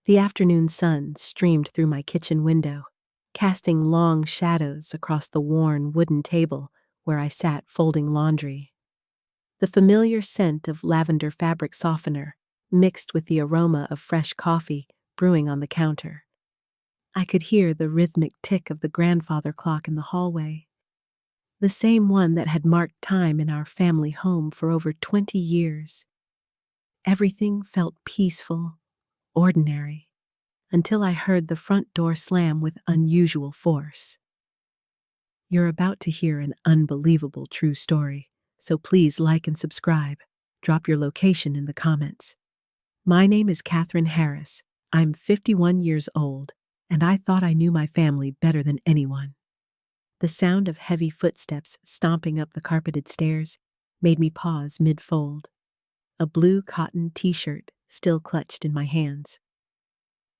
The afternoon sun streamed through my kitchen window, casting long shadows across the worn wooden table where I sat folding laundry. The familiar scent of lavender fabric softener mixed with the aroma of fresh coffee brewing on the counter. I could hear the rhythmic tick of the grandfather clock in the hallway, the same one that had marked time in our family home for over 20 years. Everything felt peaceful, ordinary, until I heard the front door slam with unusual force. You're about to hear an unbelievable true story, so please like and subscribe. Drop your location in the comments. My name is Catherine Harris. I'm 51 years old, and I thought I knew my family better than anyone. The sound of heavy footsteps stomping up the carpeted stairs made me pause mid-fold, a blue cotton t-shirt still clutched in my hands.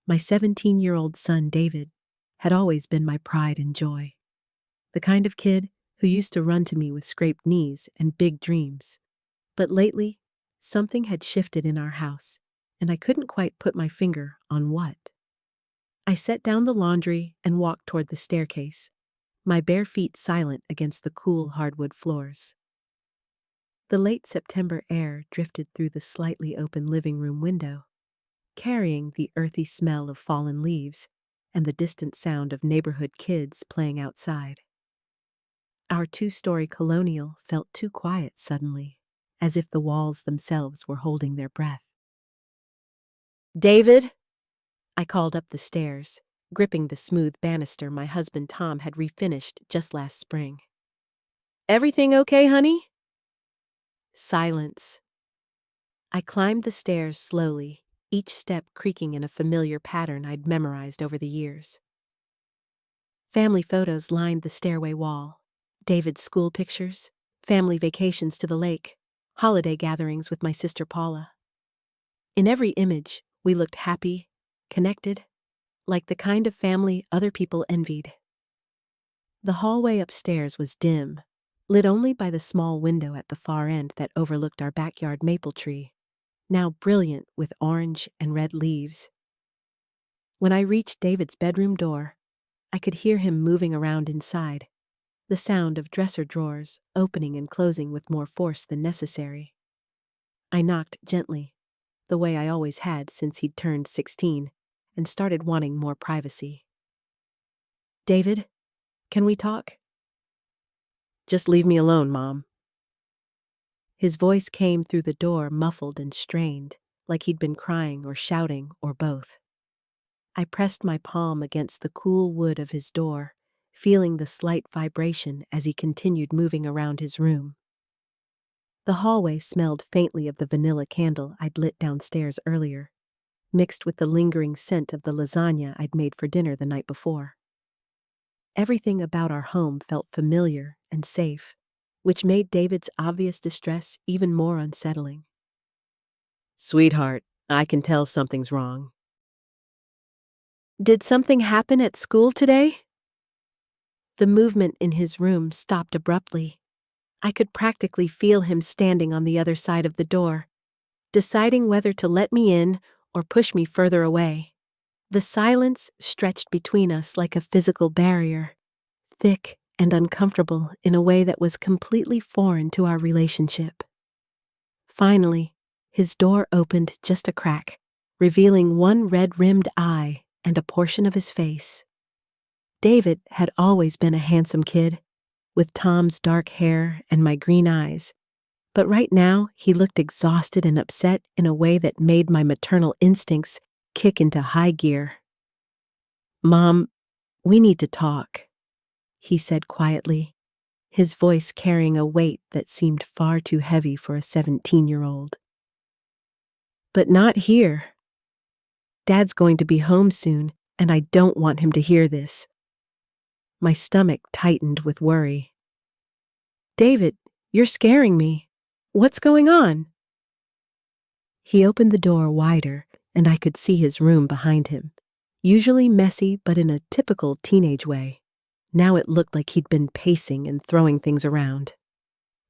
My 17-year-old son, David, had always been my pride and joy. The kind of kid who used to run to me with scraped knees and big dreams. But lately, something had shifted in our house, and I couldn't quite put my finger on what. I set down the laundry and walked toward the staircase, my bare feet silent against the cool hardwood floors. The late September air drifted through the slightly open living room window, carrying the earthy smell of fallen leaves and the distant sound of neighborhood kids playing outside. Our two-story colonial felt too quiet suddenly, as if the walls themselves were holding their breath. "David!" I called up the stairs, gripping the smooth banister my husband Tom had refinished just last spring. "Everything okay, honey?" Silence. I climbed the stairs slowly, each step creaking in a familiar pattern I'd memorized over the years. Family photos lined the stairway wall. David's school pictures, family vacations to the lake, holiday gatherings with my sister Paula. In every image, we looked happy, connected, like the kind of family other people envied. The hallway upstairs was dim, lit only by the small window at the far end that overlooked our backyard maple tree, now brilliant with orange and red leaves. When I reached David's bedroom door, I could hear him moving around inside, the sound of dresser drawers opening and closing with more force than necessary. I knocked gently, the way I always had since he'd turned 16, and started wanting more privacy. "David, can we talk?" "Just leave me alone, Mom." His voice came through the door muffled and strained, like he'd been crying or shouting or both. I pressed my palm against the cool wood of his door, feeling the slight vibration as he continued moving around his room. The hallway smelled faintly of the vanilla candle I'd lit downstairs earlier, mixed with the lingering scent of the lasagna I'd made for dinner the night before. Everything about our home felt familiar and safe, which made David's obvious distress even more unsettling. "Sweetheart, I can tell something's wrong." "Did something happen at school today?" The movement in his room stopped abruptly. I could practically feel him standing on the other side of the door, deciding whether to let me in or push me further away. The silence stretched between us like a physical barrier, thick and uncomfortable in a way that was completely foreign to our relationship. Finally, his door opened just a crack, revealing one red-rimmed eye and a portion of his face. David had always been a handsome kid, with Tom's dark hair and my green eyes, but right now he looked exhausted and upset in a way that made my maternal instincts kick into high gear. "Mom, we need to talk," he said quietly, his voice carrying a weight that seemed far too heavy for a 17-year-old. "But not here. Dad's going to be home soon, and I don't want him to hear this." My stomach tightened with worry. "David, you're scaring me. What's going on?" He opened the door wider, and I could see his room behind him, usually messy but in a typical teenage way. Now it looked like he'd been pacing and throwing things around.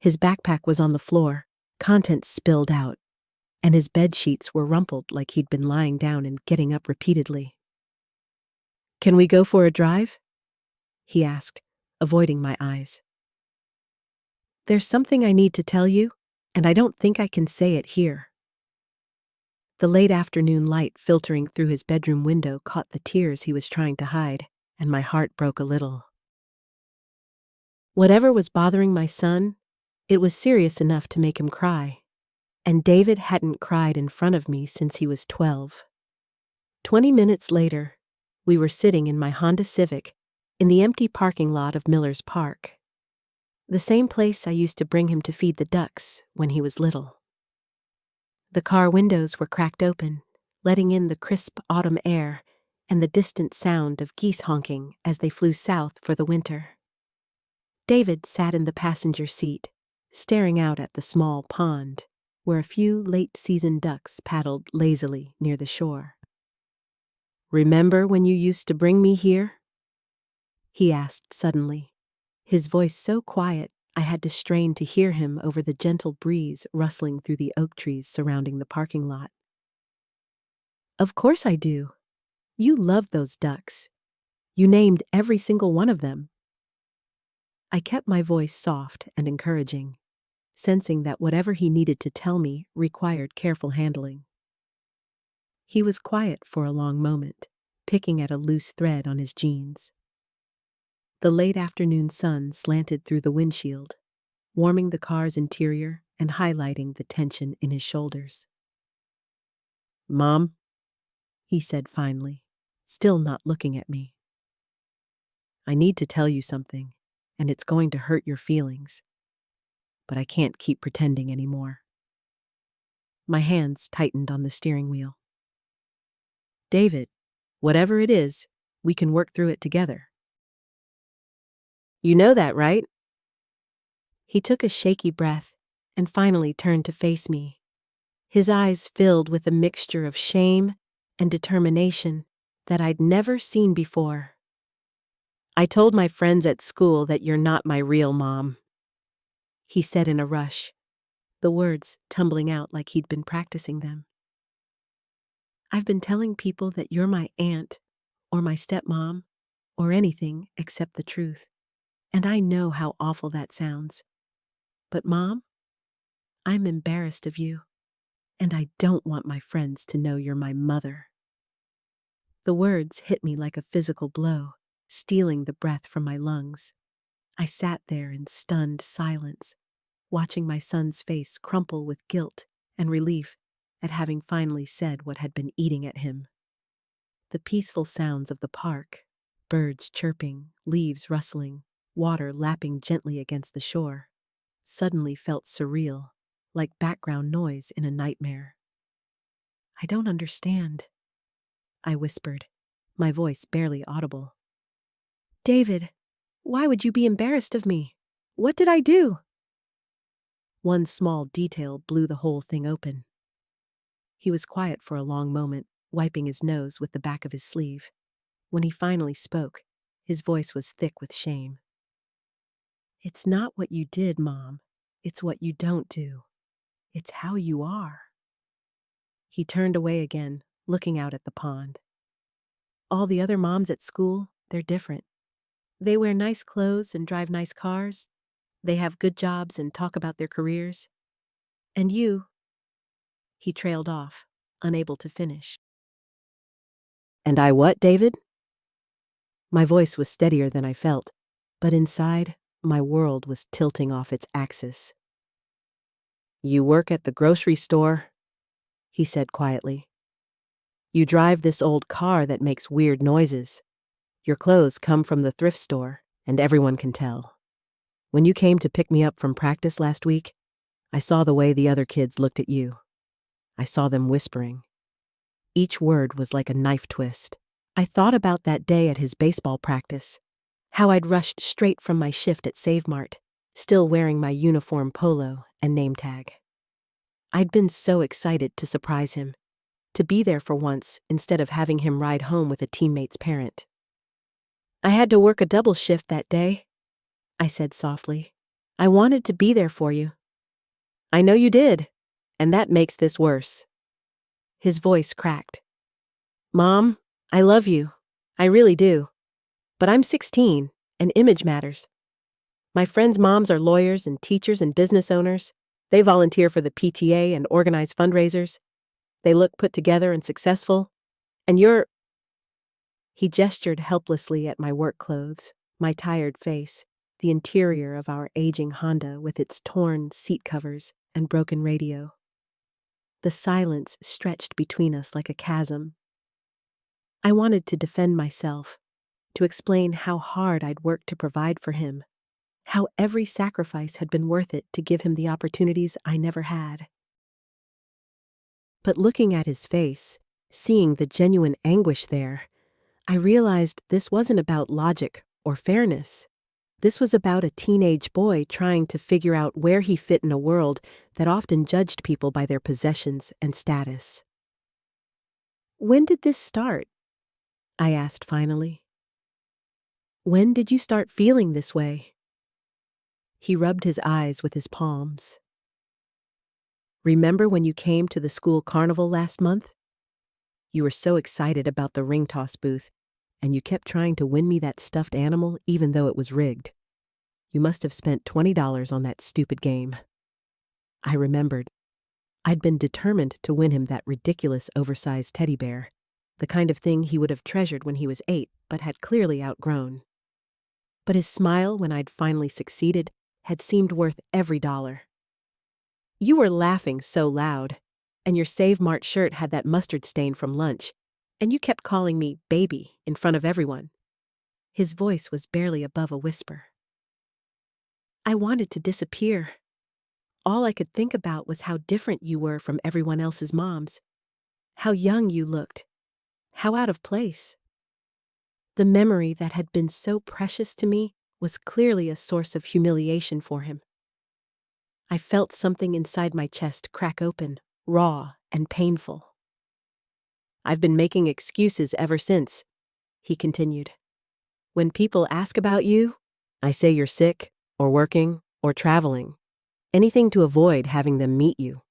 His backpack was on the floor, contents spilled out. and his bed sheets were rumpled like he'd been lying down and getting up repeatedly. "Can we go for a drive?" he asked, avoiding my eyes. "There's something I need to tell you, and I don't think I can say it here." The late afternoon light filtering through his bedroom window caught the tears he was trying to hide, and my heart broke a little. Whatever was bothering my son, it was serious enough to make him cry, and David hadn't cried in front of me since he was 12. 20 minutes later, we were sitting in my Honda Civic in the empty parking lot of Miller's Park, the same place I used to bring him to feed the ducks when he was little. The car windows were cracked open, letting in the crisp autumn air and the distant sound of geese honking as they flew south for the winter. David sat in the passenger seat, staring out at the small pond, where a few late-season ducks paddled lazily near the shore. "Remember when you used to bring me here?" he asked suddenly, his voice so quiet I had to strain to hear him over the gentle breeze rustling through the oak trees surrounding the parking lot. "Of course I do. You loved those ducks. You named every single one of them." I kept my voice soft and encouraging, sensing that whatever he needed to tell me required careful handling. He was quiet for a long moment, picking at a loose thread on his jeans. The late afternoon sun slanted through the windshield, warming the car's interior and highlighting the tension in his shoulders. "Mom," he said finally, still not looking at me. "I need to tell you something, and it's going to hurt your feelings. But I can't keep pretending anymore." My hands tightened on the steering wheel. "David, whatever it is, we can work through it together. You know that, right?" He took a shaky breath and finally turned to face me, his eyes filled with a mixture of shame and determination that I'd never seen before. "I told my friends at school that you're not my real mom," he said in a rush, the words tumbling out like he'd been practicing them. "I've been telling people that you're my aunt, or my stepmom, or anything except the truth, and I know how awful that sounds. But Mom, I'm embarrassed of you, and I don't want my friends to know you're my mother." The words hit me like a physical blow, stealing the breath from my lungs. I sat there in stunned silence, watching my son's face crumple with guilt and relief at having finally said what had been eating at him. The peaceful sounds of the park, birds chirping, leaves rustling, water lapping gently against the shore, suddenly felt surreal, like background noise in a nightmare. "I don't understand," I whispered, my voice barely audible. "David, why would you be embarrassed of me? What did I do?" One small detail blew the whole thing open. He was quiet for a long moment, wiping his nose with the back of his sleeve. When he finally spoke, his voice was thick with shame. "It's not what you did, Mom. It's what you don't do. It's how you are." He turned away again, looking out at the pond. "All the other moms at school, they're different. They wear nice clothes and drive nice cars. They have good jobs and talk about their careers. And you—" He trailed off, unable to finish. "And I what, David?" My voice was steadier than I felt, but inside, my world was tilting off its axis. "You work at the grocery store," he said quietly. "You drive this old car that makes weird noises. Your clothes come from the thrift store, and everyone can tell. When you came to pick me up from practice last week, I saw the way the other kids looked at you. I saw them whispering. Each word was like a knife twist. I thought about that day at his baseball practice, how I'd rushed straight from my shift at Save Mart, still wearing my uniform polo and name tag. I'd been so excited to surprise him, to be there for once instead of having him ride home with a teammate's parent. I had to work a double shift that day," I said softly. "I wanted to be there for you." "I know you did, And that makes this worse. His voice cracked. Mom, I love you. I really do. But I'm 16, and image matters. My friends' moms are lawyers and teachers and business owners. They volunteer for the PTA and organize fundraisers. They look put together and successful. And you're... He gestured helplessly at my work clothes, my tired face, the interior of our aging Honda with its torn seat covers and broken radio. The silence stretched between us like a chasm. I wanted to defend myself, to explain how hard I'd worked to provide for him, how every sacrifice had been worth it to give him the opportunities I never had. But looking at his face, seeing the genuine anguish there, I realized this wasn't about logic or fairness. This was about a teenage boy trying to figure out where he fit in a world that often judged people by their possessions and status. When did this start? I asked finally. When did you start feeling this way? He rubbed his eyes with his palms. Remember when you came to the school carnival last month? You were so excited about the ring toss booth, and you kept trying to win me that stuffed animal even though it was rigged. You must have spent $20 on that stupid game. I remembered. I'd been determined to win him that ridiculous oversized teddy bear, the kind of thing he would have treasured when he was 8 but had clearly outgrown. But his smile when I'd finally succeeded had seemed worth every dollar. You were laughing so loud, and your Save Mart shirt had that mustard stain from lunch, and you kept calling me baby in front of everyone. His voice was barely above a whisper. I wanted to disappear. All I could think about was how different you were from everyone else's moms, how young you looked, how out of place. The memory that had been so precious to me was clearly a source of humiliation for him. I felt something inside my chest crack open, raw and painful. I've been making excuses ever since, he continued. When people ask about you, I say you're sick, or working, or traveling. Anything to avoid having them meet you.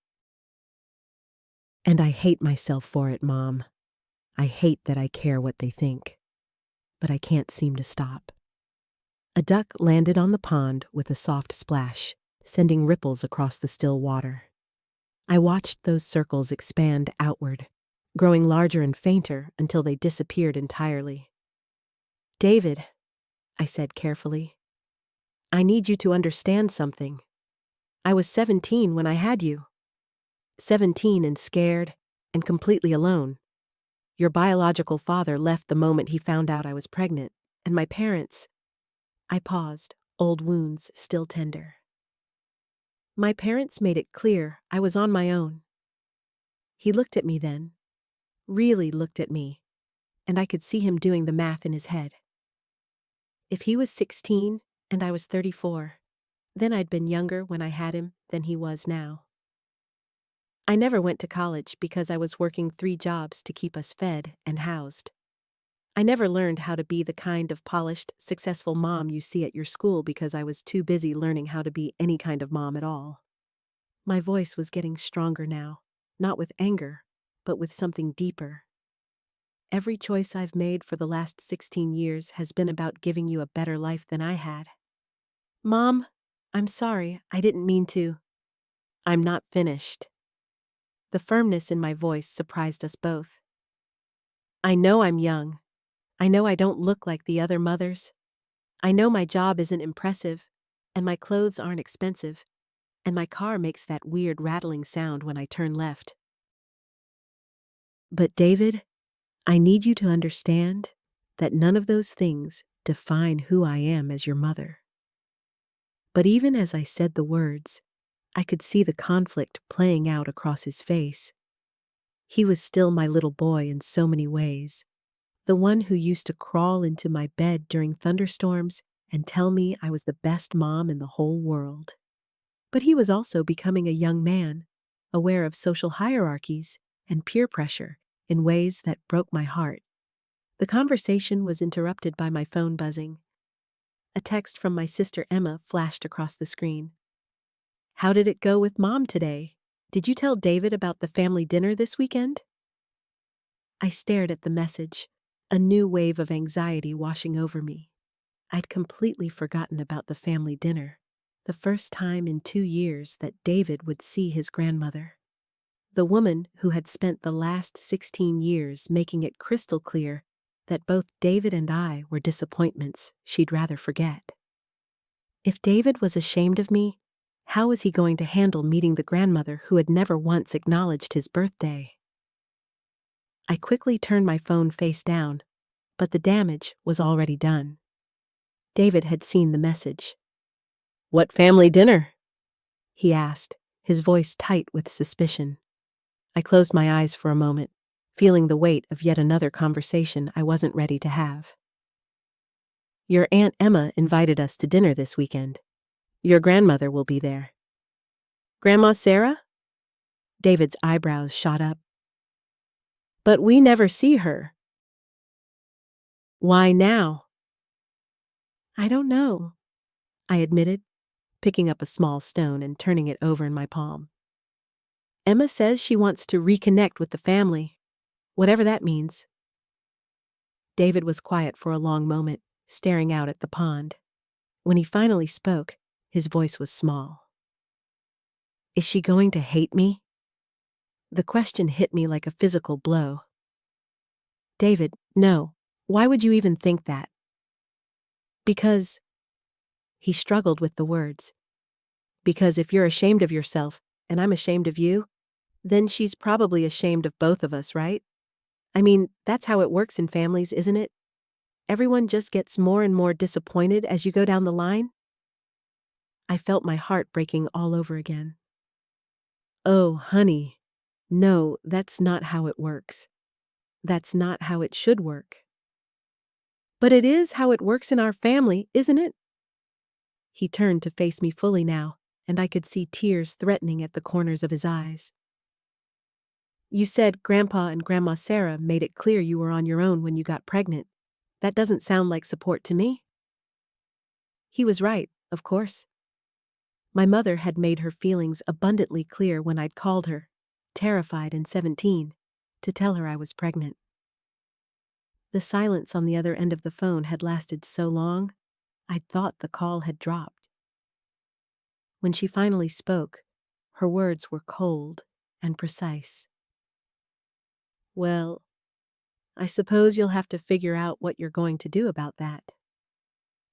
And I hate myself for it, Mom. I hate that I care what they think. But I can't seem to stop. A duck landed on the pond with a soft splash, sending ripples across the still water. I watched those circles expand outward, growing larger and fainter until they disappeared entirely. David, I said carefully, I need you to understand something. I was 17 when I had you. 17 and scared and completely alone. Your biological father left the moment he found out I was pregnant, and my parents... I paused, old wounds still tender. My parents made it clear I was on my own. He looked at me then, really looked at me, and I could see him doing the math in his head. If he was 16 and I was 34, then I'd been younger when I had him than he was now. I never went to college because I was working 3 jobs to keep us fed and housed. I never learned how to be the kind of polished, successful mom you see at your school because I was too busy learning how to be any kind of mom at all. My voice was getting stronger now, not with anger, but with something deeper. Every choice I've made for the last 16 years has been about giving you a better life than I had. Mom, I'm sorry, I didn't mean to. I'm not finished. The firmness in my voice surprised us both. I know I'm young. I know I don't look like the other mothers. I know my job isn't impressive, and my clothes aren't expensive, and my car makes that weird rattling sound when I turn left. But David, I need you to understand that none of those things define who I am as your mother. But even as I said the words, I could see the conflict playing out across his face. He was still my little boy in so many ways, the one who used to crawl into my bed during thunderstorms and tell me I was the best mom in the whole world. But he was also becoming a young man, aware of social hierarchies and peer pressure in ways that broke my heart. The conversation was interrupted by my phone buzzing. A text from my sister Emma flashed across the screen. How did it go with Mom today? Did you tell David about the family dinner this weekend? I stared at the message, a new wave of anxiety washing over me. I'd completely forgotten about the family dinner, the first time in 2 years that David would see his grandmother. The woman who had spent the last 16 years making it crystal clear that both David and I were disappointments she'd rather forget. If David was ashamed of me, how was he going to handle meeting the grandmother who had never once acknowledged his birthday? I quickly turned my phone face down, but the damage was already done. David had seen the message. "What family dinner?" he asked, his voice tight with suspicion. I closed my eyes for a moment, feeling the weight of yet another conversation I wasn't ready to have. "Your Aunt Emma invited us to dinner this weekend. Your grandmother will be there." "Grandma Sarah?" David's eyebrows shot up. "But we never see her." "Why now?" "I don't know," I admitted, picking up a small stone and turning it over in my palm. "Emma says she wants to reconnect with the family, whatever that means." David was quiet for a long moment, staring out at the pond. When he finally spoke, his voice was small. "Is she going to hate me?" The question hit me like a physical blow. "David, no. Why would you even think that?" "Because—" He struggled with the words. "Because if you're ashamed of yourself, and I'm ashamed of you, then she's probably ashamed of both of us, right? I mean, that's how it works in families, isn't it? Everyone just gets more and more disappointed as you go down the line." I felt my heart breaking all over again. "Oh, honey, no, that's not how it works. That's not how it should work." "But it is how it works in our family, isn't it?" He turned to face me fully now, and I could see tears threatening at the corners of his eyes. "You said Grandpa and Grandma Sarah made it clear you were on your own when you got pregnant. That doesn't sound like support to me." He was right, of course. My mother had made her feelings abundantly clear when I'd called her, terrified and 17, to tell her I was pregnant. The silence on the other end of the phone had lasted so long, I'd thought the call had dropped. When she finally spoke, her words were cold and precise. "Well, I suppose you'll have to figure out what you're going to do about that."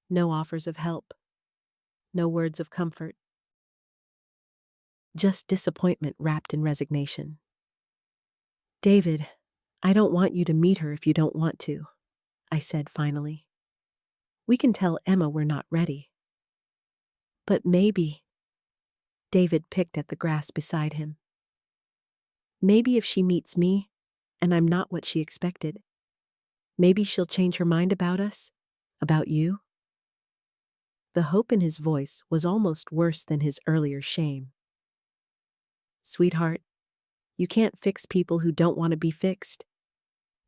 No offers of help. No words of comfort. Just disappointment wrapped in resignation. "David, I don't want you to meet her if you don't want to," I said finally. "We can tell Emma we're not ready." "But maybe—" David picked at the grass beside him. "Maybe if she meets me, and I'm not what she expected, maybe she'll change her mind about us, about you." The hope in his voice was almost worse than his earlier shame. "Sweetheart, you can't fix people who don't want to be fixed.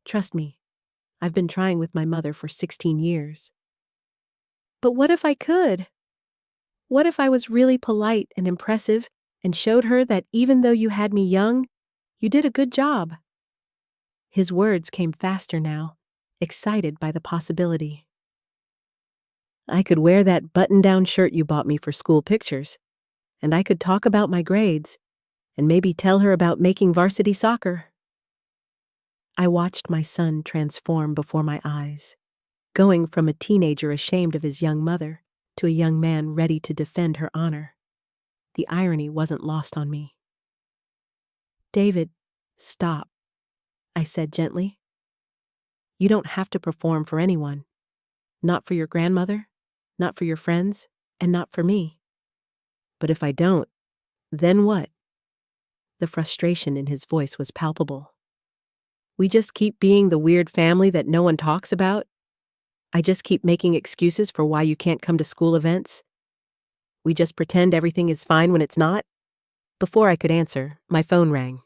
Trust me, I've been trying with my mother for 16 years. "But what if I could? What if I was really polite and impressive and showed her that even though you had me young, you did a good job?" His words came faster now, excited by the possibility. "I could wear that button-down shirt you bought me for school pictures, and I could talk about my grades, and maybe tell her about making varsity soccer." I watched my son transform before my eyes, going from a teenager ashamed of his young mother to a young man ready to defend her honor. The irony wasn't lost on me. "David, stop," I said gently. "You don't have to perform for anyone. Not for your grandmother, not for your friends, and not for me. But if I don't, then what?" The frustration in his voice was palpable. "We just keep being the weird family that no one talks about? I just keep making excuses for why you can't come to school events? We just pretend everything is fine when it's not?" Before I could answer, my phone rang.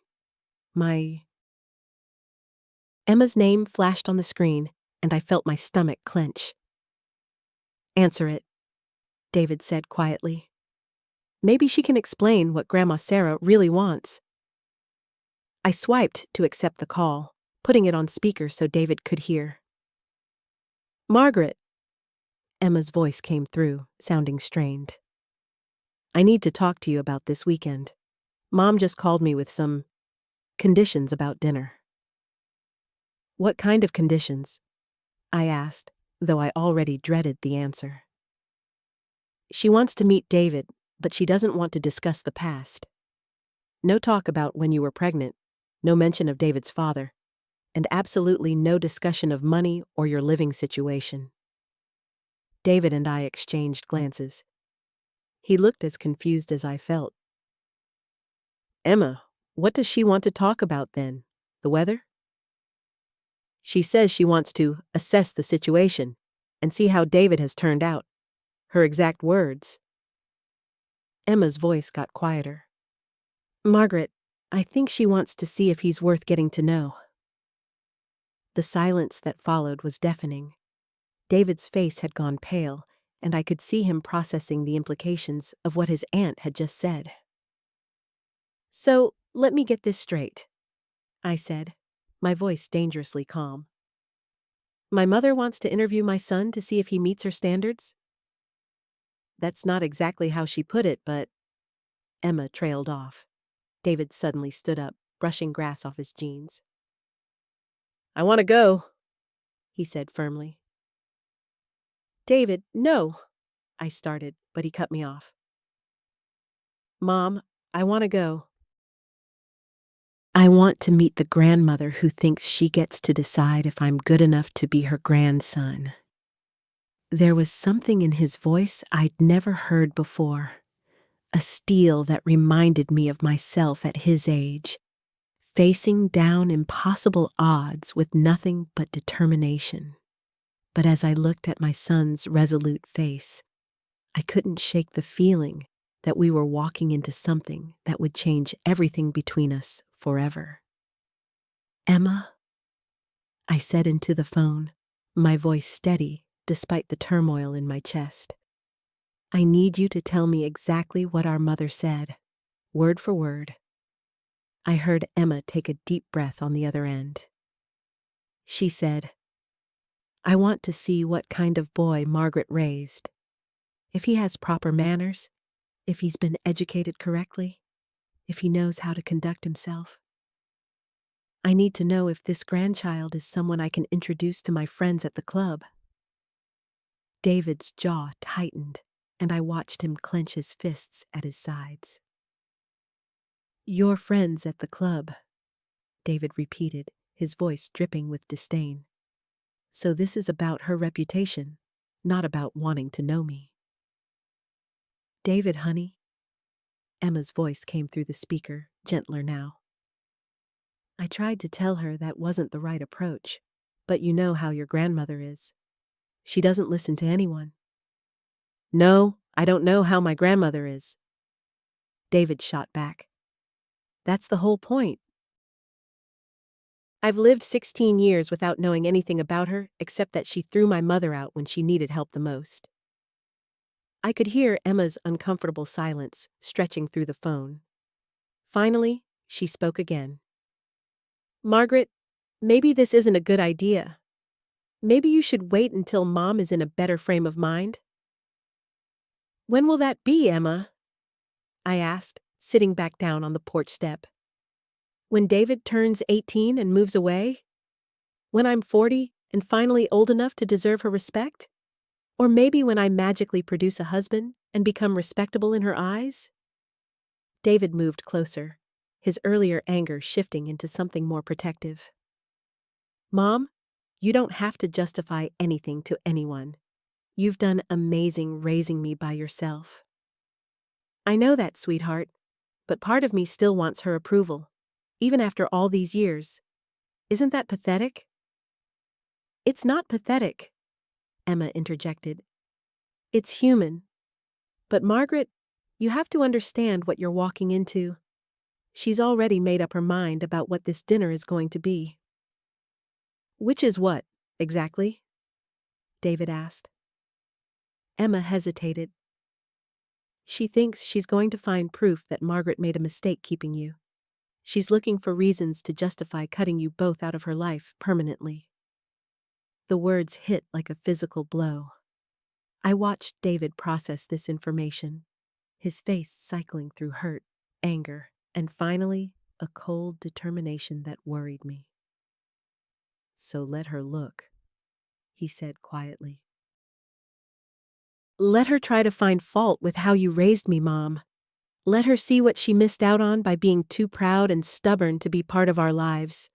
Emma's name flashed on the screen, and I felt my stomach clench. "Answer it," David said quietly. Maybe she can explain what Grandma Sarah really wants. I swiped to accept the call, putting it on speaker so David could hear. Margaret. Emma's voice came through, sounding strained. I need to talk to you about this weekend. Mom just called me with some conditions about dinner. What kind of conditions? I asked, though I already dreaded the answer. She wants to meet David, but she doesn't want to discuss the past. No talk about when you were pregnant, no mention of David's father, and absolutely no discussion of money or your living situation. David and I exchanged glances. He looked as confused as I felt. Emma, what does she want to talk about then? The weather? She says she wants to assess the situation and see how David has turned out. Her exact words. Emma's voice got quieter. Margaret, I think she wants to see if he's worth getting to know. The silence that followed was deafening. David's face had gone pale, and I could see him processing the implications of what his aunt had just said. So, let me get this straight, I said, my voice dangerously calm. My mother wants to interview my son to see if he meets her standards? That's not exactly how she put it, but... Emma trailed off. David suddenly stood up, brushing grass off his jeans. I want to go, he said firmly. David, no, I started, but he cut me off. Mom, I want to go. I want to meet the grandmother who thinks she gets to decide if I'm good enough to be her grandson. There was something in his voice I'd never heard before, a steel that reminded me of myself at his age, facing down impossible odds with nothing but determination. But as I looked at my son's resolute face, I couldn't shake the feeling that we were walking into something that would change everything between us forever. Emma, I said into the phone, my voice steady despite the turmoil in my chest. I need you to tell me exactly what our mother said, word for word. I heard Emma take a deep breath on the other end. She said, I want to see what kind of boy Margaret raised. If he has proper manners, if he's been educated correctly, if he knows how to conduct himself. I need to know if this grandchild is someone I can introduce to my friends at the club. David's jaw tightened, and I watched him clench his fists at his sides. Your friends at the club, David repeated, his voice dripping with disdain. So this is about her reputation, not about wanting to know me. David, honey. Emma's voice came through the speaker, gentler now. I tried to tell her that wasn't the right approach, but you know how your grandmother is. She doesn't listen to anyone. No, I don't know how my grandmother is. David shot back. That's the whole point. I've lived 16 years without knowing anything about her except that she threw my mother out when she needed help the most. I could hear Emma's uncomfortable silence stretching through the phone. Finally, she spoke again. Margaret, maybe this isn't a good idea. Maybe you should wait until Mom is in a better frame of mind. When will that be, Emma? I asked, sitting back down on the porch step. When David turns 18 and moves away? When I'm 40 and finally old enough to deserve her respect? Or maybe when I magically produce a husband and become respectable in her eyes? David moved closer, his earlier anger shifting into something more protective. Mom, you don't have to justify anything to anyone. You've done amazing raising me by yourself. I know that, sweetheart, but part of me still wants her approval, even after all these years. Isn't that pathetic? It's not pathetic, Emma interjected. It's human. But Margaret, you have to understand what you're walking into. She's already made up her mind about what this dinner is going to be. Which is what, exactly? David asked. Emma hesitated. She thinks she's going to find proof that Margaret made a mistake keeping you. She's looking for reasons to justify cutting you both out of her life permanently. The words hit like a physical blow. I watched David process this information, his face cycling through hurt, anger, and finally, a cold determination that worried me. "So let her look," he said quietly. "Let her try to find fault with how you raised me, Mom. Let her see what she missed out on by being too proud and stubborn to be part of our lives."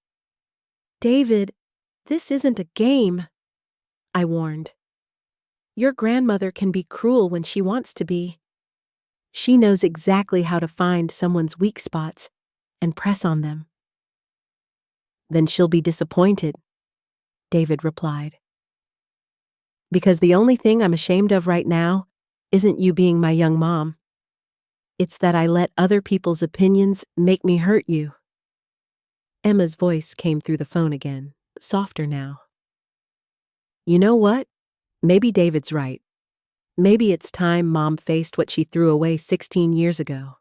"David, this isn't a game," I warned. "Your grandmother can be cruel when she wants to be. She knows exactly how to find someone's weak spots and press on them." "Then she'll be disappointed," David replied. "Because the only thing I'm ashamed of right now isn't you being my young mom. It's that I let other people's opinions make me hurt you." Emma's voice came through the phone again, softer now. "You know what? Maybe David's right. Maybe it's time Mom faced what she threw away 16 years ago."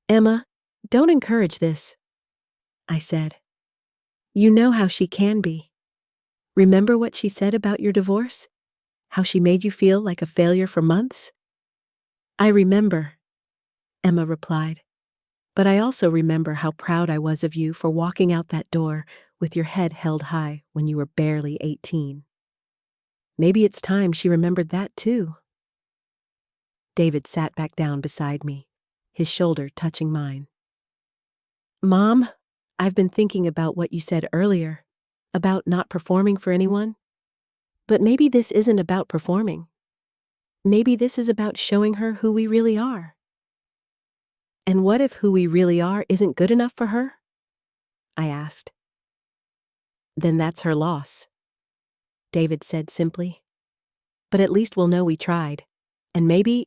"Emma, don't encourage this," I said. "You know how she can be. Remember what she said about your divorce? How she made you feel like a failure for months?" "I remember," Emma replied. "But I also remember how proud I was of you for walking out that door with your head held high when you were barely 18. Maybe it's time she remembered that too." David sat back down beside me, his shoulder touching mine. "Mom, I've been thinking about what you said earlier, about not performing for anyone. But maybe this isn't about performing. Maybe this is about showing her who we really are." "And what if who we really are isn't good enough for her?" I asked. "Then that's her loss," David said simply. "But at least we'll know we tried. And maybe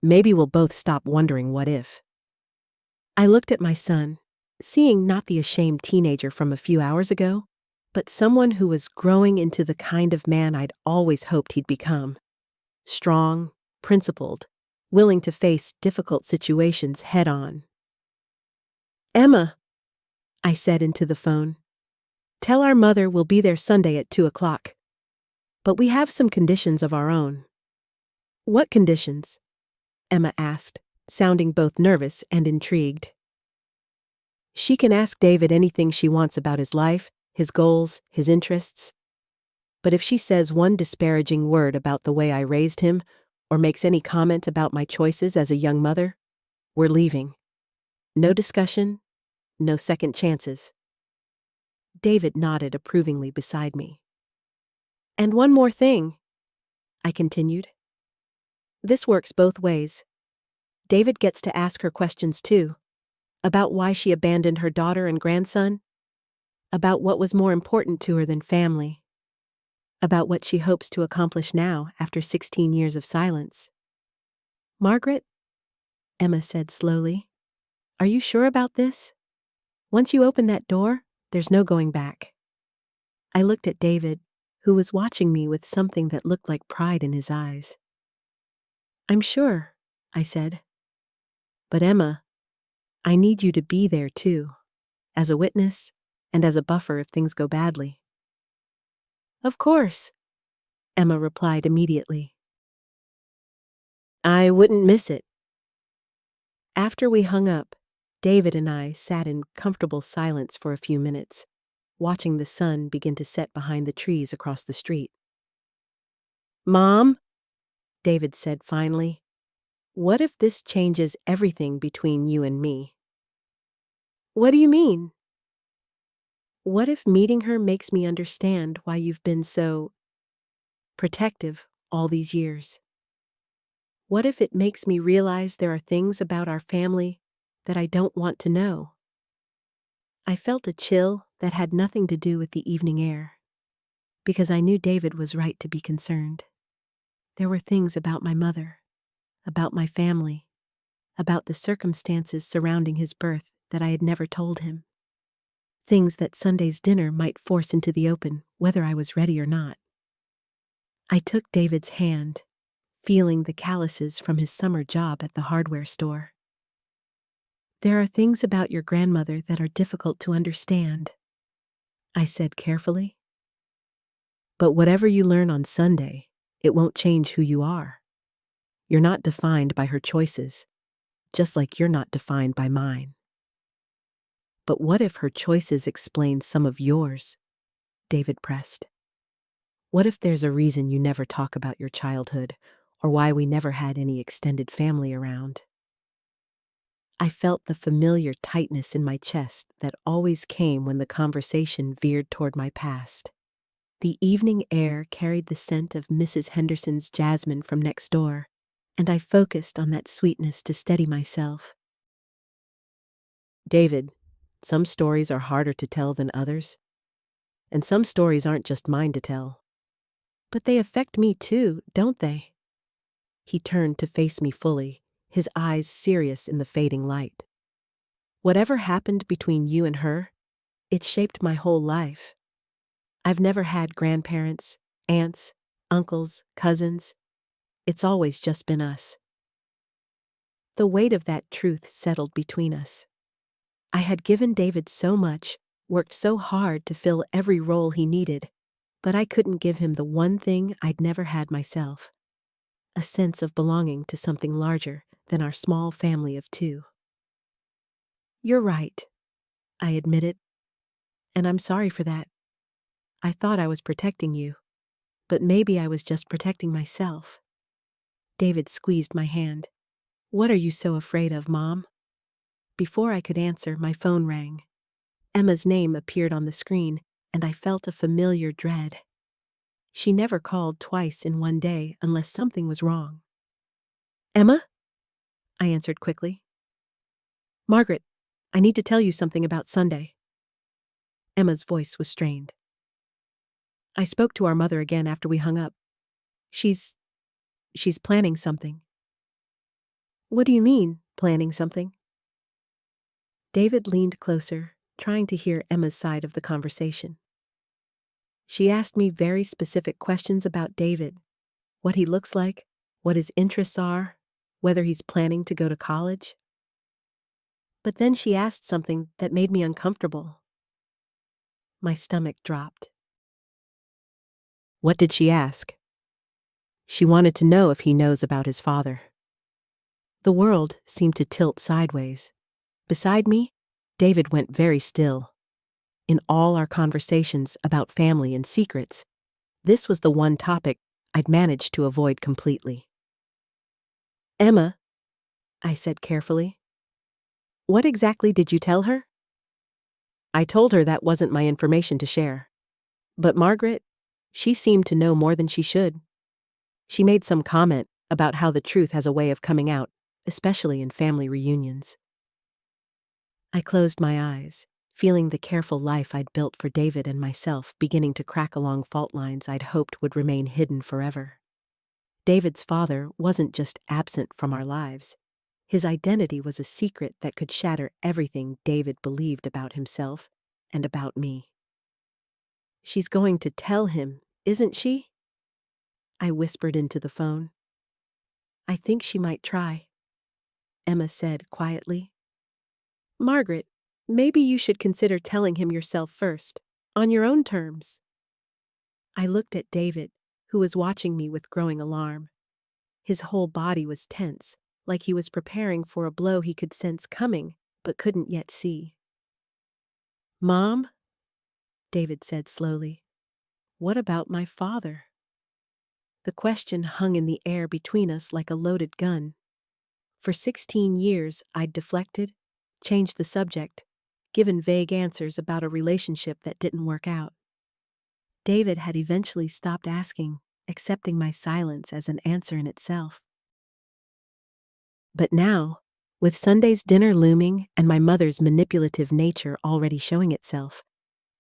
we'll both stop wondering what if." I looked at my son, seeing not the ashamed teenager from a few hours ago, but someone who was growing into the kind of man I'd always hoped he'd become. Strong, principled, willing to face difficult situations head on. "Emma," I said into the phone, "tell our mother we'll be there Sunday at 2:00. But we have some conditions of our own." "What conditions?" Emma asked, sounding both nervous and intrigued. "She can ask David anything she wants about his life, his goals, his interests. But if she says one disparaging word about the way I raised him, or makes any comment about my choices as a young mother, we're leaving. No discussion, no second chances." David nodded approvingly beside me. "And one more thing," I continued. "This works both ways. David gets to ask her questions too, about why she abandoned her daughter and grandson, about what was more important to her than family, about what she hopes to accomplish now after 16 years of silence." "Margaret," Emma said slowly, "are you sure about this? Once you open that door, there's no going back." I looked at David, who was watching me with something that looked like pride in his eyes. "I'm sure," I said. "But Emma, I need you to be there too, as a witness and as a buffer if things go badly." "Of course," Emma replied immediately. "I wouldn't miss it." After we hung up, David and I sat in comfortable silence for a few minutes, watching the sun begin to set behind the trees across the street. "Mom," David said finally, "what if this changes everything between you and me?" "What do you mean?" "What if meeting her makes me understand why you've been so protective all these years? What if it makes me realize there are things about our family that I don't want to know?" I felt a chill that had nothing to do with the evening air, because I knew David was right to be concerned. There were things about my mother, about my family, about the circumstances surrounding his birth that I had never told him. Things that Sunday's dinner might force into the open, whether I was ready or not. I took David's hand, feeling the calluses from his summer job at the hardware store. "There are things about your grandmother that are difficult to understand," I said carefully. "But whatever you learn on Sunday, it won't change who you are. You're not defined by her choices, just like you're not defined by mine." "But what if her choices explain some of yours?" David pressed. "What if there's a reason you never talk about your childhood, or why we never had any extended family around?" I felt the familiar tightness in my chest that always came when the conversation veered toward my past. The evening air carried the scent of Mrs. Henderson's jasmine from next door, and I focused on that sweetness to steady myself. "David, some stories are harder to tell than others, and some stories aren't just mine to tell. But they affect me too, don't they?" He turned to face me fully, his eyes serious in the fading light. "Whatever happened between you and her, it shaped my whole life. I've never had grandparents, aunts, uncles, cousins. It's always just been us." The weight of that truth settled between us. I had given David so much, worked so hard to fill every role he needed, but I couldn't give him the one thing I'd never had myself: a sense of belonging to something larger than our small family of two. "You're right," I admitted, "and I'm sorry for that. I thought I was protecting you, but maybe I was just protecting myself." David squeezed my hand. "What are you so afraid of, Mom?" Before I could answer, my phone rang. Emma's name appeared on the screen, and I felt a familiar dread. She never called twice in one day unless something was wrong. "Emma?" I answered quickly. "Margaret, I need to tell you something about Sunday." Emma's voice was strained. "I spoke to our mother again after we hung up. She's planning something." "What do you mean, planning something?" David leaned closer, trying to hear Emma's side of the conversation. "She asked me very specific questions about David, what he looks like, what his interests are, whether he's planning to go to college. But then she asked something that made me uncomfortable." My stomach dropped. "What did she ask?" "She wanted to know if he knows about his father." The world seemed to tilt sideways. Beside me, David went very still. In all our conversations about family and secrets, this was the one topic I'd managed to avoid completely. "Emma," I said carefully, "what exactly did you tell her?" "I told her that wasn't my information to share. But Margaret, she seemed to know more than she should. She made some comment about how the truth has a way of coming out, especially in family reunions." I closed my eyes, feeling the careful life I'd built for David and myself beginning to crack along fault lines I'd hoped would remain hidden forever. David's father wasn't just absent from our lives. His identity was a secret that could shatter everything David believed about himself and about me. "She's going to tell him, isn't she?" I whispered into the phone. "I think she might try," Emma said quietly. "Margaret, maybe you should consider telling him yourself first, on your own terms." I looked at David, who was watching me with growing alarm. His whole body was tense, like he was preparing for a blow he could sense coming, but couldn't yet see. "Mom," David said slowly, "what about my father?" The question hung in the air between us like a loaded gun. For 16 years, I'd deflected, changed the subject, given vague answers about a relationship that didn't work out. David had eventually stopped asking, accepting my silence as an answer in itself. But now, with Sunday's dinner looming and my mother's manipulative nature already showing itself,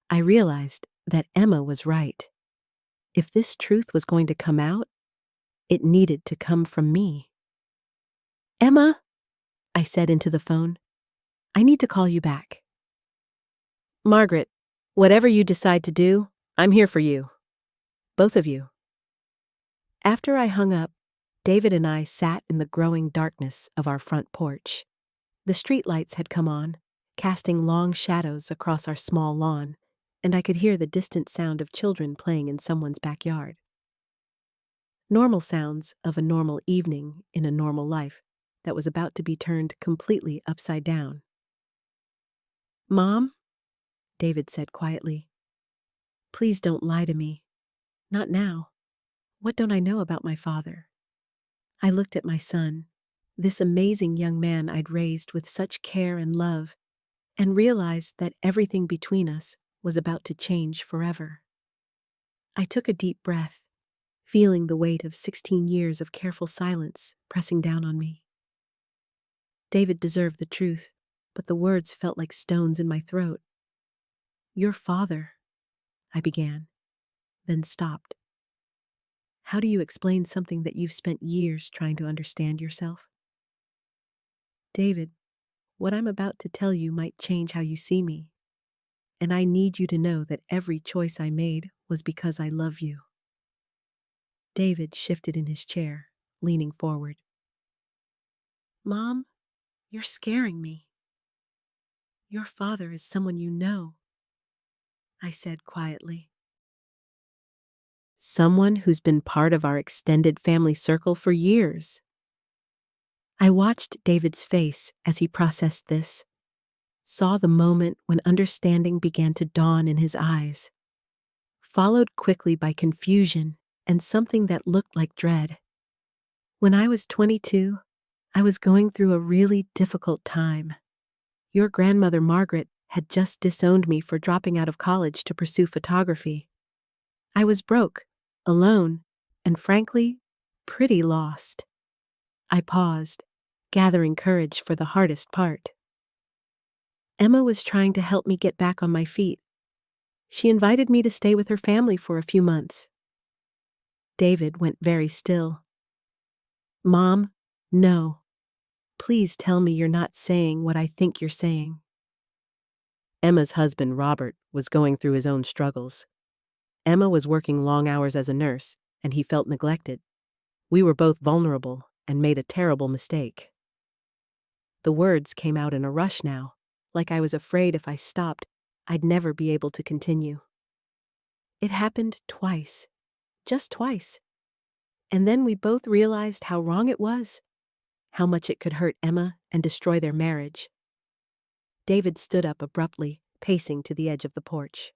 I realized that Emma was right. If this truth was going to come out, it needed to come from me. "Emma," I said into the phone, "I need to call you back." "Margaret, whatever you decide to do, I'm here for you. Both of you." After I hung up, David and I sat in the growing darkness of our front porch. The streetlights had come on, casting long shadows across our small lawn, and I could hear the distant sound of children playing in someone's backyard. Normal sounds of a normal evening in a normal life that was about to be turned completely upside down. "Mom," David said quietly, "please don't lie to me. Not now. What don't I know about my father?" I looked at my son, this amazing young man I'd raised with such care and love, and realized that everything between us was about to change forever. I took a deep breath, feeling the weight of 16 years of careful silence pressing down on me. David deserved the truth, but the words felt like stones in my throat. "Your father," I began, then stopped. "How do you explain something that you've spent years trying to understand yourself?" "David, what I'm about to tell you might change how you see me, and I need you to know that every choice I made was because I love you." David shifted in his chair, leaning forward. "Mom, you're scaring me. Your father is someone you know," I said quietly. "Someone who's been part of our extended family circle for years." I watched David's face as he processed this, saw the moment when understanding began to dawn in his eyes, followed quickly by confusion and something that looked like dread. When I was 22, I was going through a really difficult time. Your grandmother Margaret had just disowned me for dropping out of college to pursue photography. I was broke, alone, and frankly, pretty lost. I paused, gathering courage for the hardest part. Emma was trying to help me get back on my feet. She invited me to stay with her family for a few months. David went very still. "Mom, no. Please tell me you're not saying what I think you're saying." Emma's husband, Robert, was going through his own struggles. Emma was working long hours as a nurse, and he felt neglected. We were both vulnerable and made a terrible mistake. The words came out in a rush now, like I was afraid if I stopped, I'd never be able to continue. It happened twice, just twice. And then we both realized how wrong it was, how much it could hurt Emma and destroy their marriage. David stood up abruptly, pacing to the edge of the porch.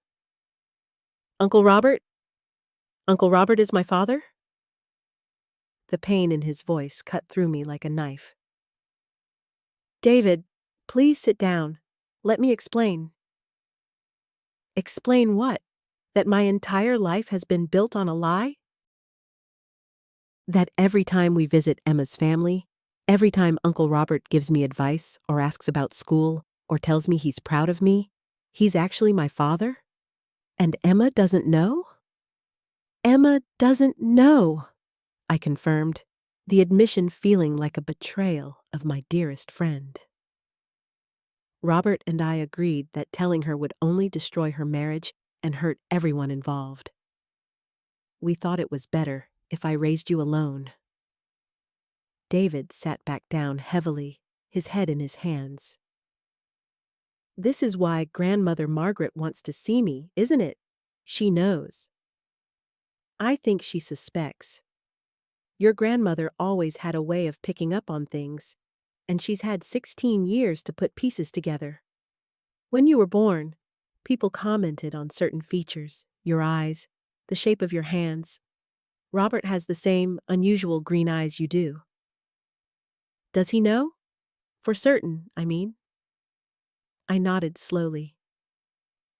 "Uncle Robert? Uncle Robert is my father?" The pain in his voice cut through me like a knife. "David, please sit down. Let me explain." "Explain what? That my entire life has been built on a lie? That every time we visit Emma's family, every time Uncle Robert gives me advice or asks about school or tells me he's proud of me, he's actually my father? And Emma doesn't know?" "Emma doesn't know," I confirmed, the admission feeling like a betrayal of my dearest friend. Robert and I agreed that telling her would only destroy her marriage and hurt everyone involved. "We thought it was better if I raised you alone." David sat back down heavily, his head in his hands. "This is why Grandmother Margaret wants to see me, isn't it? She knows. I think she suspects. Your grandmother always had a way of picking up on things, and she's had 16 years to put pieces together. When you were born, people commented on certain features, your eyes, the shape of your hands. Robert has the same unusual green eyes you do." "Does he know? For certain, I mean." I nodded slowly.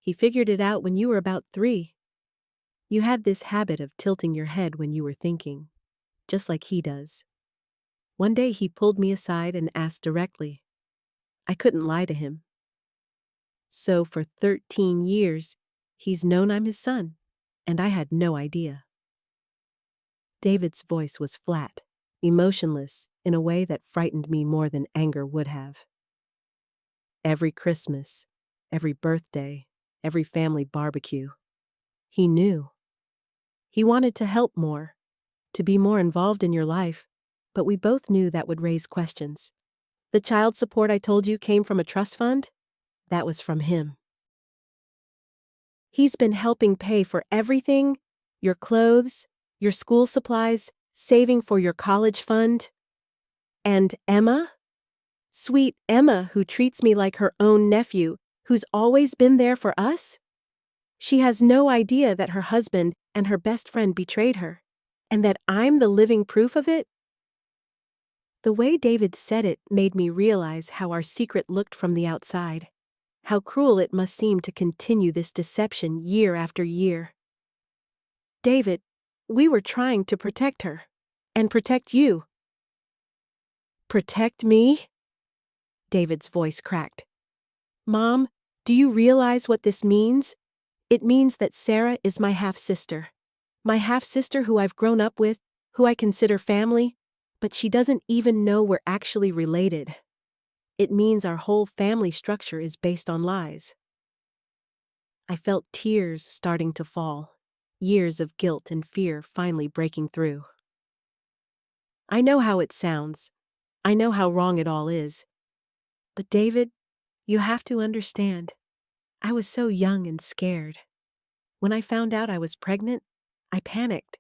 "He figured it out when you were about 3. You had this habit of tilting your head when you were thinking, just like he does. One day he pulled me aside and asked directly. I couldn't lie to him. So for 13 years, he's known I'm his son, and I had no idea." David's voice was flat, emotionless, in a way that frightened me more than anger would have. Every Christmas, every birthday, every family barbecue, he knew. He wanted to help more, to be more involved in your life, but we both knew that would raise questions. The child support I told you came from a trust fund? That was from him. He's been helping pay for everything, your clothes, your school supplies, saving for your college fund. And Emma? Sweet Emma, who treats me like her own nephew, who's always been there for us? She has no idea that her husband and her best friend betrayed her, and that I'm the living proof of it? The way David said it made me realize how our secret looked from the outside, how cruel it must seem to continue this deception year after year. David, we were trying to protect her, and protect you. Protect me? David's voice cracked. Mom, do you realize what this means? It means that Sarah is my half-sister. My half-sister who I've grown up with, who I consider family, but she doesn't even know we're actually related. It means our whole family structure is based on lies. I felt tears starting to fall, years of guilt and fear finally breaking through. I know how it sounds. I know how wrong it all is. But David, you have to understand. I was so young and scared. When I found out I was pregnant, I panicked.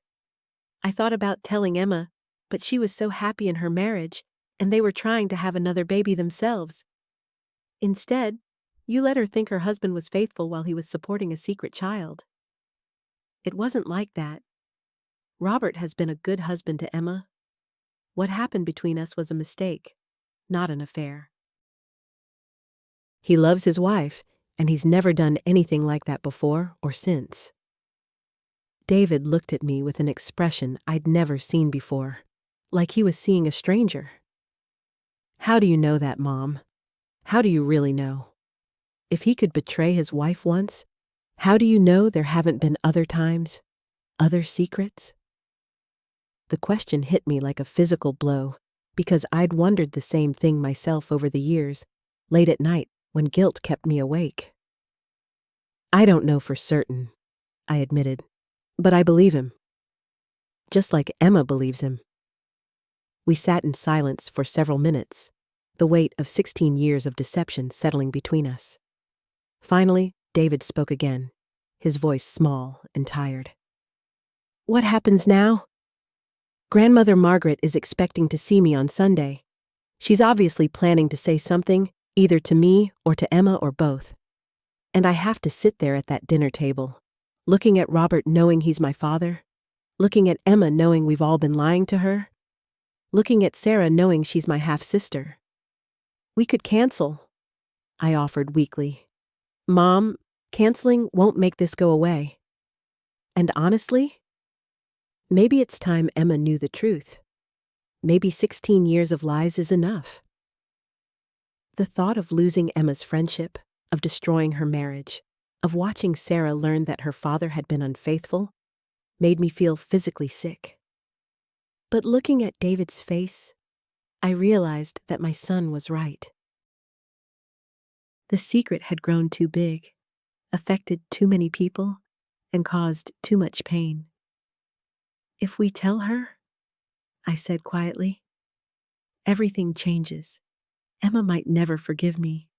I thought about telling Emma, but she was so happy in her marriage, and they were trying to have another baby themselves. Instead, you let her think her husband was faithful while he was supporting a secret child. It wasn't like that. Robert has been a good husband to Emma. What happened between us was a mistake, not an affair. He loves his wife, and he's never done anything like that before or since. David looked at me with an expression I'd never seen before, like he was seeing a stranger. How do you know that, Mom? How do you really know? If he could betray his wife once, how do you know there haven't been other times, other secrets? The question hit me like a physical blow, because I'd wondered the same thing myself over the years, late at night when guilt kept me awake. I don't know for certain, I admitted, but I believe him. Just like Emma believes him. We sat in silence for several minutes, the weight of 16 years of deception settling between us. Finally, David spoke again, his voice small and tired. What happens now? Grandmother Margaret is expecting to see me on Sunday. She's obviously planning to say something, either to me or to Emma or both. And I have to sit there at that dinner table, looking at Robert knowing he's my father, looking at Emma knowing we've all been lying to her, looking at Sarah knowing she's my half-sister. We could cancel, I offered weakly. Mom, canceling won't make this go away. And honestly, maybe it's time Emma knew the truth. Maybe 16 years of lies is enough. The thought of losing Emma's friendship, of destroying her marriage, of watching Sarah learn that her father had been unfaithful, made me feel physically sick. But looking at David's face, I realized that my son was right. The secret had grown too big, affected too many people, and caused too much pain. If we tell her, I said quietly, everything changes. Emma might never forgive me.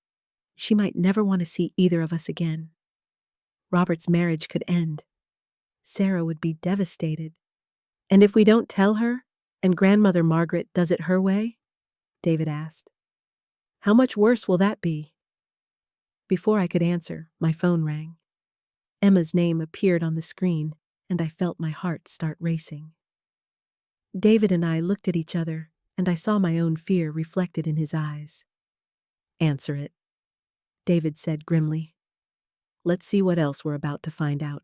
She might never want to see either of us again. Robert's marriage could end. Sarah would be devastated. And if we don't tell her, and Grandmother Margaret does it her way? David asked. How much worse will that be? Before I could answer, my phone rang. Emma's name appeared on the screen, and I felt my heart start racing. David and I looked at each other, and I saw my own fear reflected in his eyes. Answer it, David said grimly. Let's see what else we're about to find out.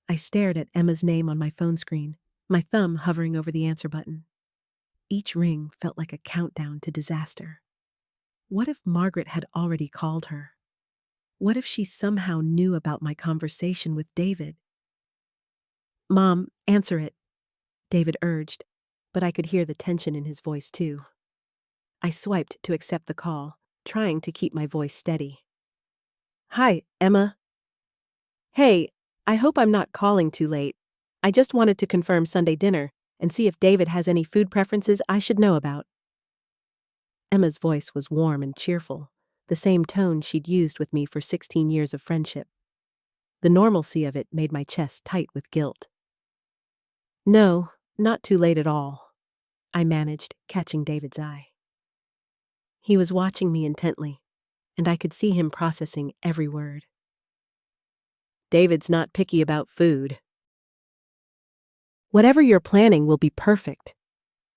I stared at Emma's name on my phone screen, my thumb hovering over the answer button. Each ring felt like a countdown to disaster. What if Margaret had already called her? What if she somehow knew about my conversation with David? Mom, answer it, David urged, but I could hear the tension in his voice too. I swiped to accept the call, trying to keep my voice steady. Hi, Emma. Hey, I hope I'm not calling too late. I just wanted to confirm Sunday dinner, and see if David has any food preferences I should know about. Emma's voice was warm and cheerful, the same tone she'd used with me for 16 years of friendship. The normalcy of it made my chest tight with guilt. No, not too late at all, I managed, catching David's eye. He was watching me intently, and I could see him processing every word. David's not picky about food. Whatever you're planning will be perfect.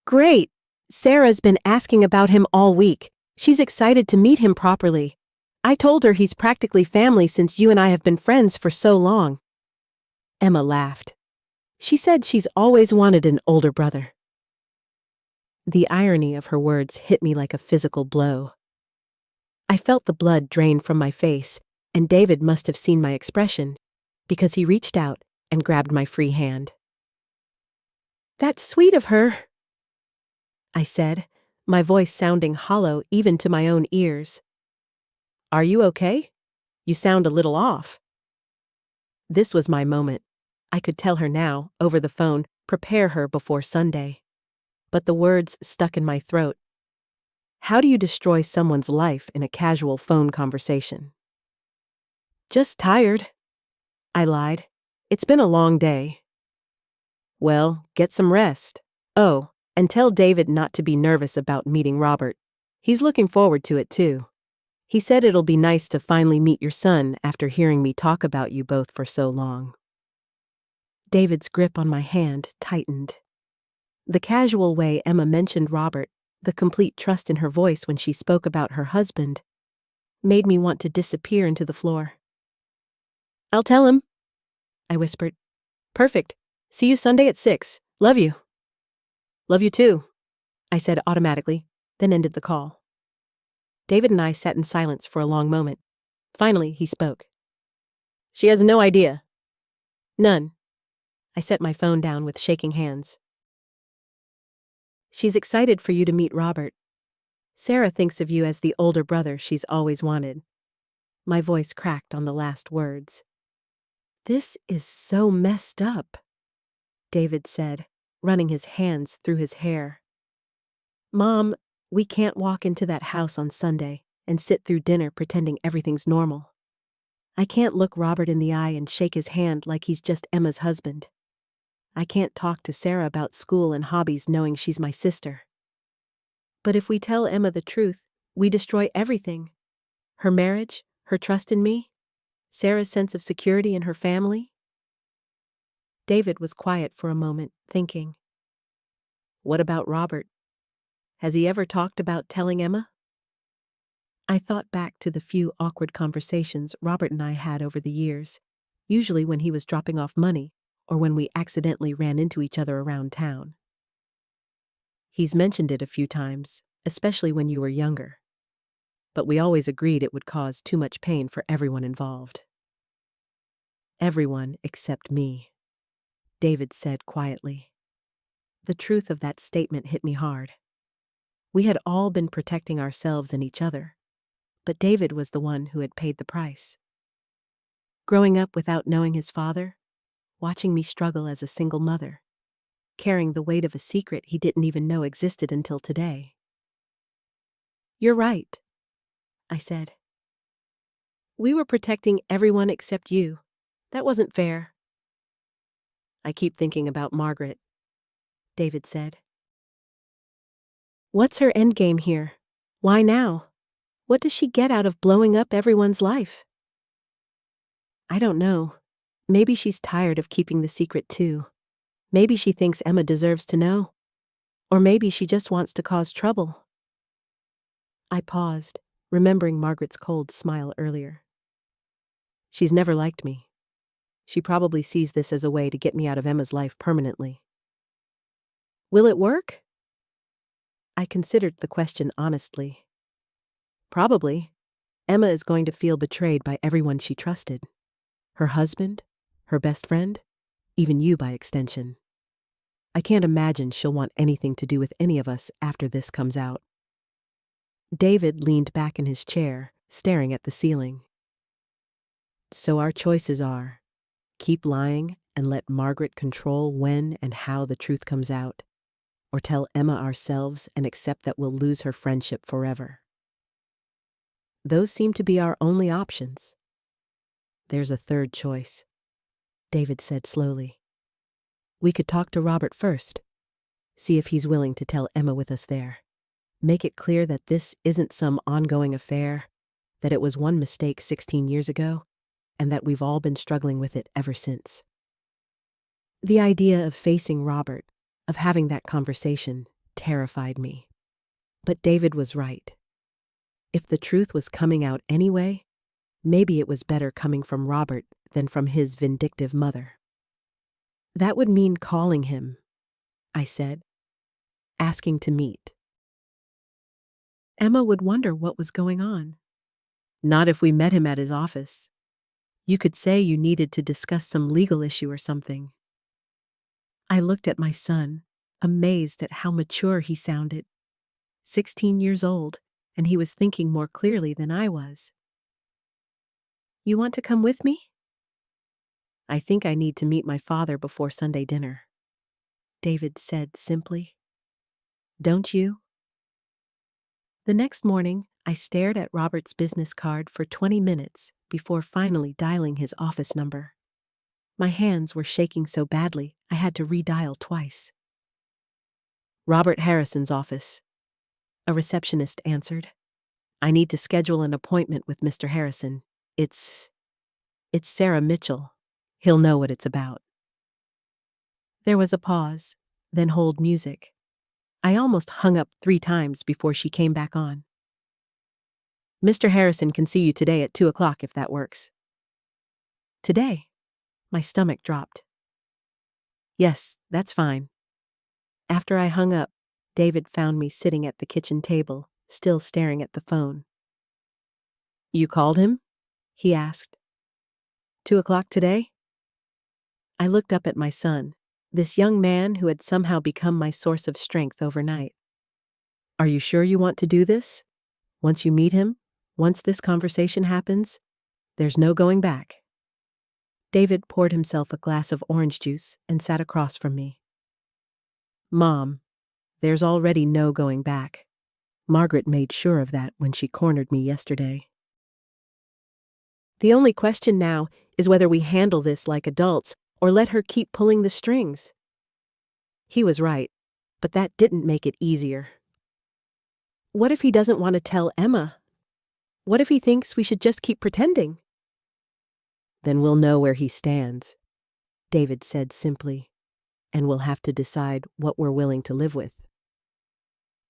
Great! Sarah's been asking about him all week. She's excited to meet him properly. I told her he's practically family since you and I have been friends for so long. Emma laughed. She said she's always wanted an older brother. The irony of her words hit me like a physical blow. I felt the blood drain from my face, and David must have seen my expression, because he reached out and grabbed my free hand. That's sweet of her, I said, my voice sounding hollow even to my own ears. Are you okay? You sound a little off. This was my moment. I could tell her now, over the phone, prepare her before Sunday. But the words stuck in my throat. How do you destroy someone's life in a casual phone conversation? Just tired, I lied. It's been a long day. Well, get some rest. Oh, and tell David not to be nervous about meeting Robert. He's looking forward to it too. He said it'll be nice to finally meet your son after hearing me talk about you both for so long. David's grip on my hand tightened. The casual way Emma mentioned Robert, the complete trust in her voice when she spoke about her husband, made me want to disappear into the floor. I'll tell him, I whispered. Perfect. See you Sunday at 6. Love you. Love you too, I said automatically, then ended the call. David and I sat in silence for a long moment. Finally, he spoke. She has no idea. None. I set my phone down with shaking hands. She's excited for you to meet Robert. Sarah thinks of you as the older brother she's always wanted. My voice cracked on the last words. This is so messed up, David said, running his hands through his hair. Mom, we can't walk into that house on Sunday and sit through dinner pretending everything's normal. I can't look Robert in the eye and shake his hand like he's just Emma's husband. I can't talk to Sarah about school and hobbies knowing she's my sister. But if we tell Emma the truth, we destroy everything. Her marriage, her trust in me, Sarah's sense of security in her family. David was quiet for a moment, thinking. What about Robert? Has he ever talked about telling Emma? I thought back to the few awkward conversations Robert and I had over the years, usually when he was dropping off money or when we accidentally ran into each other around town. He's mentioned it a few times, especially when you were younger. But we always agreed it would cause too much pain for everyone involved. Everyone except me, David said quietly. The truth of that statement hit me hard. We had all been protecting ourselves and each other, but David was the one who had paid the price. Growing up without knowing his father, watching me struggle as a single mother, carrying the weight of a secret he didn't even know existed until today. You're right, I said. We were protecting everyone except you. That wasn't fair. I keep thinking about Margaret, David said. What's her endgame here? Why now? What does she get out of blowing up everyone's life? I don't know. Maybe she's tired of keeping the secret too. Maybe she thinks Emma deserves to know. Or maybe she just wants to cause trouble. I paused, remembering Margaret's cold smile earlier. She's never liked me. She probably sees this as a way to get me out of Emma's life permanently. Will it work? I considered the question honestly. Probably. Emma is going to feel betrayed by everyone she trusted. Her husband, her best friend, even you by extension. I can't imagine she'll want anything to do with any of us after this comes out. David leaned back in his chair, staring at the ceiling. So our choices are, keep lying and let Margaret control when and how the truth comes out, or tell Emma ourselves and accept that we'll lose her friendship forever. Those seem to be our only options. There's a third choice, David said slowly. We could talk to Robert first, see if he's willing to tell Emma with us there. Make it clear that this isn't some ongoing affair, that it was one mistake 16 years ago, and that we've all been struggling with it ever since. The idea of facing Robert, of having that conversation, terrified me. But David was right. If the truth was coming out anyway, maybe it was better coming from Robert than from his vindictive mother. That would mean calling him, I said, asking to meet. Emma would wonder what was going on. Not if we met him at his office. You could say you needed to discuss some legal issue or something. I looked at my son, amazed at how mature he sounded. 16 years old, and he was thinking more clearly than I was. You want to come with me? I think I need to meet my father before Sunday dinner, David said simply. Don't you? The next morning, I stared at Robert's business card for 20 minutes before finally dialing his office number. My hands were shaking so badly I had to redial twice. Robert Harrison's office, a receptionist answered. I need to schedule an appointment with Mr. Harrison. It's Sarah Mitchell. He'll know what it's about. There was a pause, then hold music. I almost hung up 3 times before she came back on. Mr. Harrison can see you today at 2 o'clock if that works. Today? My stomach dropped. Yes, that's fine. After I hung up, David found me sitting at the kitchen table, still staring at the phone. You called him? He asked. 2 o'clock today? I looked up at my son, this young man who had somehow become my source of strength overnight. Are you sure you want to do this? Once you meet him, once this conversation happens, there's no going back. David poured himself a glass of orange juice and sat across from me. Mom, there's already no going back. Margaret made sure of that when she cornered me yesterday. The only question now is whether we handle this like adults or let her keep pulling the strings. He was right, but that didn't make it easier. What if he doesn't want to tell Emma? What if he thinks we should just keep pretending? Then we'll know where he stands, David said simply, and we'll have to decide what we're willing to live with.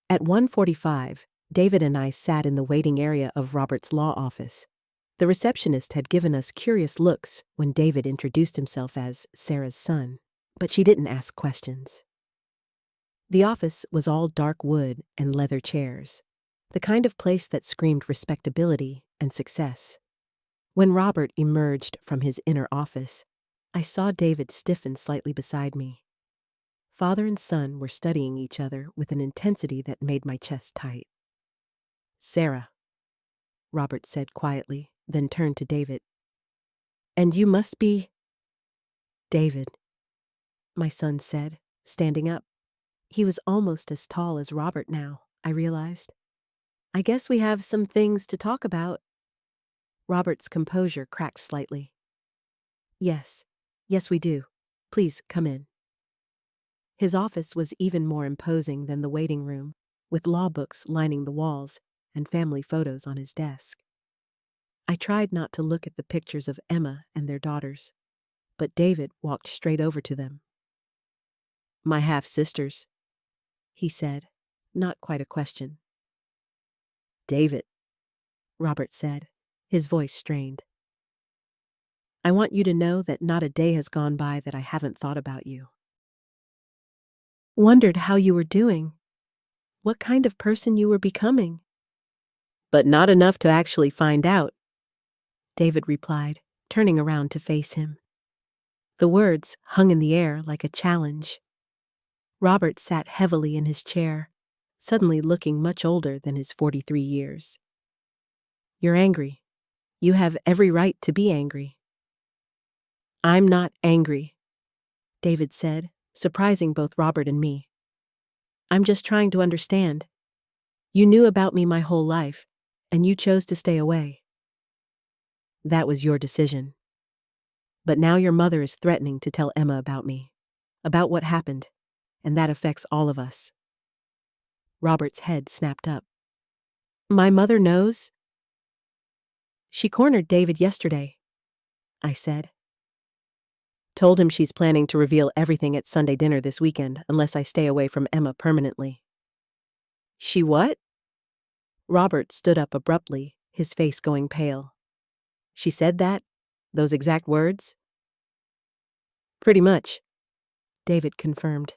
At 1:45, David and I sat in the waiting area of Robert's law office. The receptionist had given us curious looks when David introduced himself as Sarah's son, but she didn't ask questions. The office was all dark wood and leather chairs, the kind of place that screamed respectability and success. When Robert emerged from his inner office, I saw David stiffen slightly beside me. Father and son were studying each other with an intensity that made my chest tight. Sarah, Robert said quietly, then turned to David. And you must be... David, my son said, standing up. He was almost as tall as Robert now, I realized. I guess we have some things to talk about. Robert's composure cracked slightly. Yes, we do. Please come in. His office was even more imposing than the waiting room, with law books lining the walls and family photos on his desk. I tried not to look at the pictures of Emma and their daughters, but David walked straight over to them. My half-sisters, he said, not quite a question. David, Robert said, his voice strained. I want you to know that not a day has gone by that I haven't thought about you. Wondered how you were doing, what kind of person you were becoming. But not enough to actually find out, David replied, turning around to face him. The words hung in the air like a challenge. Robert sat heavily in his chair, suddenly looking much older than his 43 years. You're angry. You have every right to be angry. I'm not angry, David said, surprising both Robert and me. I'm just trying to understand. You knew about me my whole life, and you chose to stay away. That was your decision. But now your mother is threatening to tell Emma about me, about what happened, and that affects all of us. Robert's head snapped up. My mother knows? She cornered David yesterday, I said. Told him she's planning to reveal everything at Sunday dinner this weekend unless I stay away from Emma permanently. She what? Robert stood up abruptly, his face going pale. She said that? Those exact words? Pretty much, David confirmed.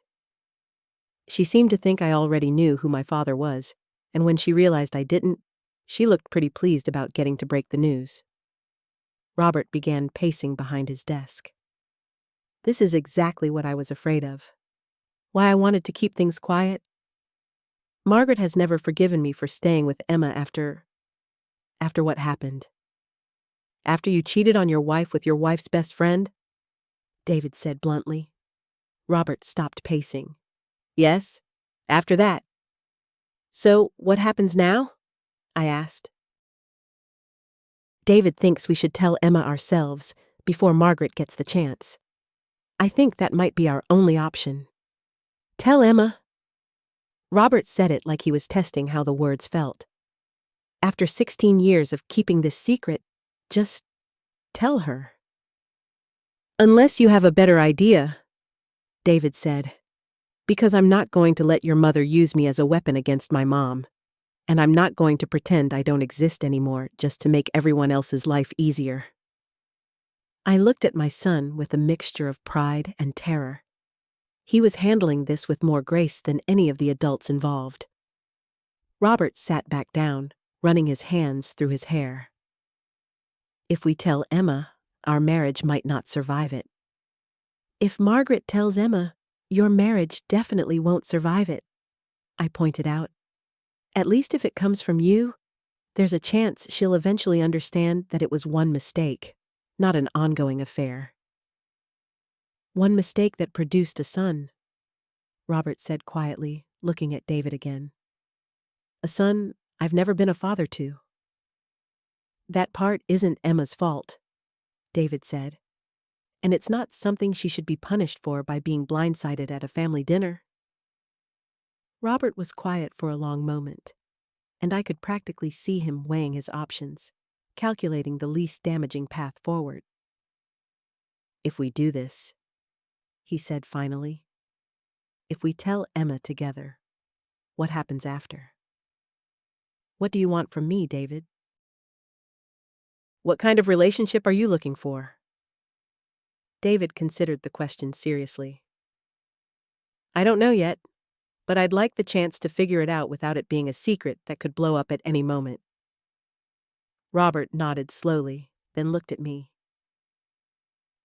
She seemed to think I already knew who my father was, and when she realized I didn't, she looked pretty pleased about getting to break the news. Robert began pacing behind his desk. This is exactly what I was afraid of. Why I wanted to keep things quiet. Margaret has never forgiven me for staying with Emma after what happened. After you cheated on your wife with your wife's best friend? David said bluntly. Robert stopped pacing. Yes, after that. So, what happens now? I asked. David thinks we should tell Emma ourselves before Margaret gets the chance. I think that might be our only option. Tell Emma. Robert said it like he was testing how the words felt. After 16 years of keeping this secret, just tell her. Unless you have a better idea, David said, because I'm not going to let your mother use me as a weapon against my mom, and I'm not going to pretend I don't exist anymore just to make everyone else's life easier. I looked at my son with a mixture of pride and terror. He was handling this with more grace than any of the adults involved. Robert sat back down, running his hands through his hair. If we tell Emma, our marriage might not survive it. If Margaret tells Emma, your marriage definitely won't survive it, I pointed out. At least if it comes from you, there's a chance she'll eventually understand that it was one mistake, not an ongoing affair. One mistake that produced a son, Robert said quietly, looking at David again. A son I've never been a father to. That part isn't Emma's fault, David said. And it's not something she should be punished for by being blindsided at a family dinner. Robert was quiet for a long moment, and I could practically see him weighing his options, calculating the least damaging path forward. If we do this, he said finally, if we tell Emma together, what happens after? What do you want from me, David? What kind of relationship are you looking for? David considered the question seriously. I don't know yet, but I'd like the chance to figure it out without it being a secret that could blow up at any moment. Robert nodded slowly, then looked at me.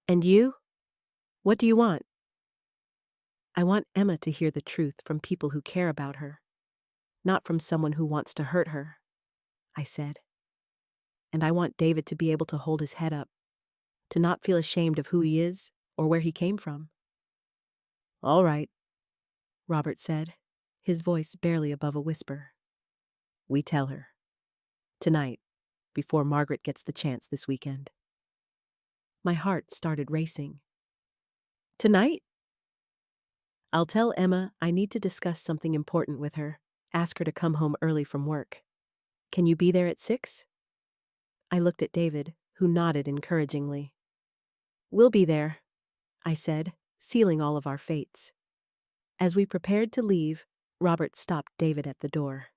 And you? What do you want? I want Emma to hear the truth from people who care about her, not from someone who wants to hurt her, I said. And I want David to be able to hold his head up, to not feel ashamed of who he is or where he came from. All right, Robert said, his voice barely above a whisper. We tell her. Tonight, before Margaret gets the chance this weekend. My heart started racing. Tonight? I'll tell Emma I need to discuss something important with her, ask her to come home early from work. Can you be there at 6? I looked at David, who nodded encouragingly. We'll be there, I said, sealing all of our fates. As we prepared to leave, Robert stopped David at the door.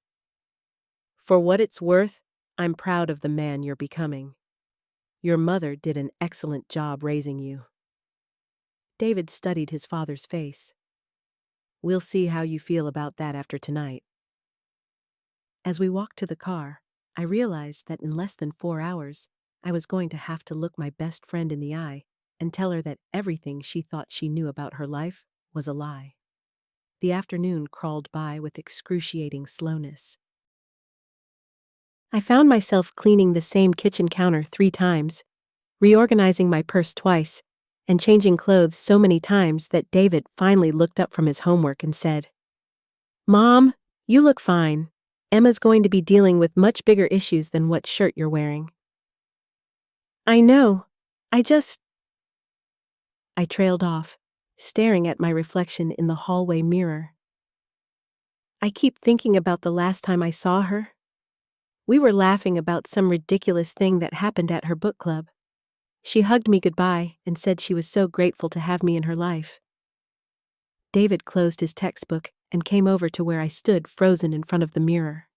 For what it's worth, I'm proud of the man you're becoming. Your mother did an excellent job raising you. David studied his father's face. We'll see how you feel about that after tonight. As we walked to the car, I realized that in less than 4 hours, I was going to have to look my best friend in the eye and tell her that everything she thought she knew about her life was a lie. The afternoon crawled by with excruciating slowness. I found myself cleaning the same kitchen counter 3 times, reorganizing my purse twice, and changing clothes so many times that David finally looked up from his homework and said, "Mom, you look fine. Emma's going to be dealing with much bigger issues than what shirt you're wearing." "I know. I trailed off, staring at my reflection in the hallway mirror. "I keep thinking about the last time I saw her. We were laughing about some ridiculous thing that happened at her book club. She hugged me goodbye and said she was so grateful to have me in her life." David closed his textbook and came over to where I stood frozen in front of the mirror.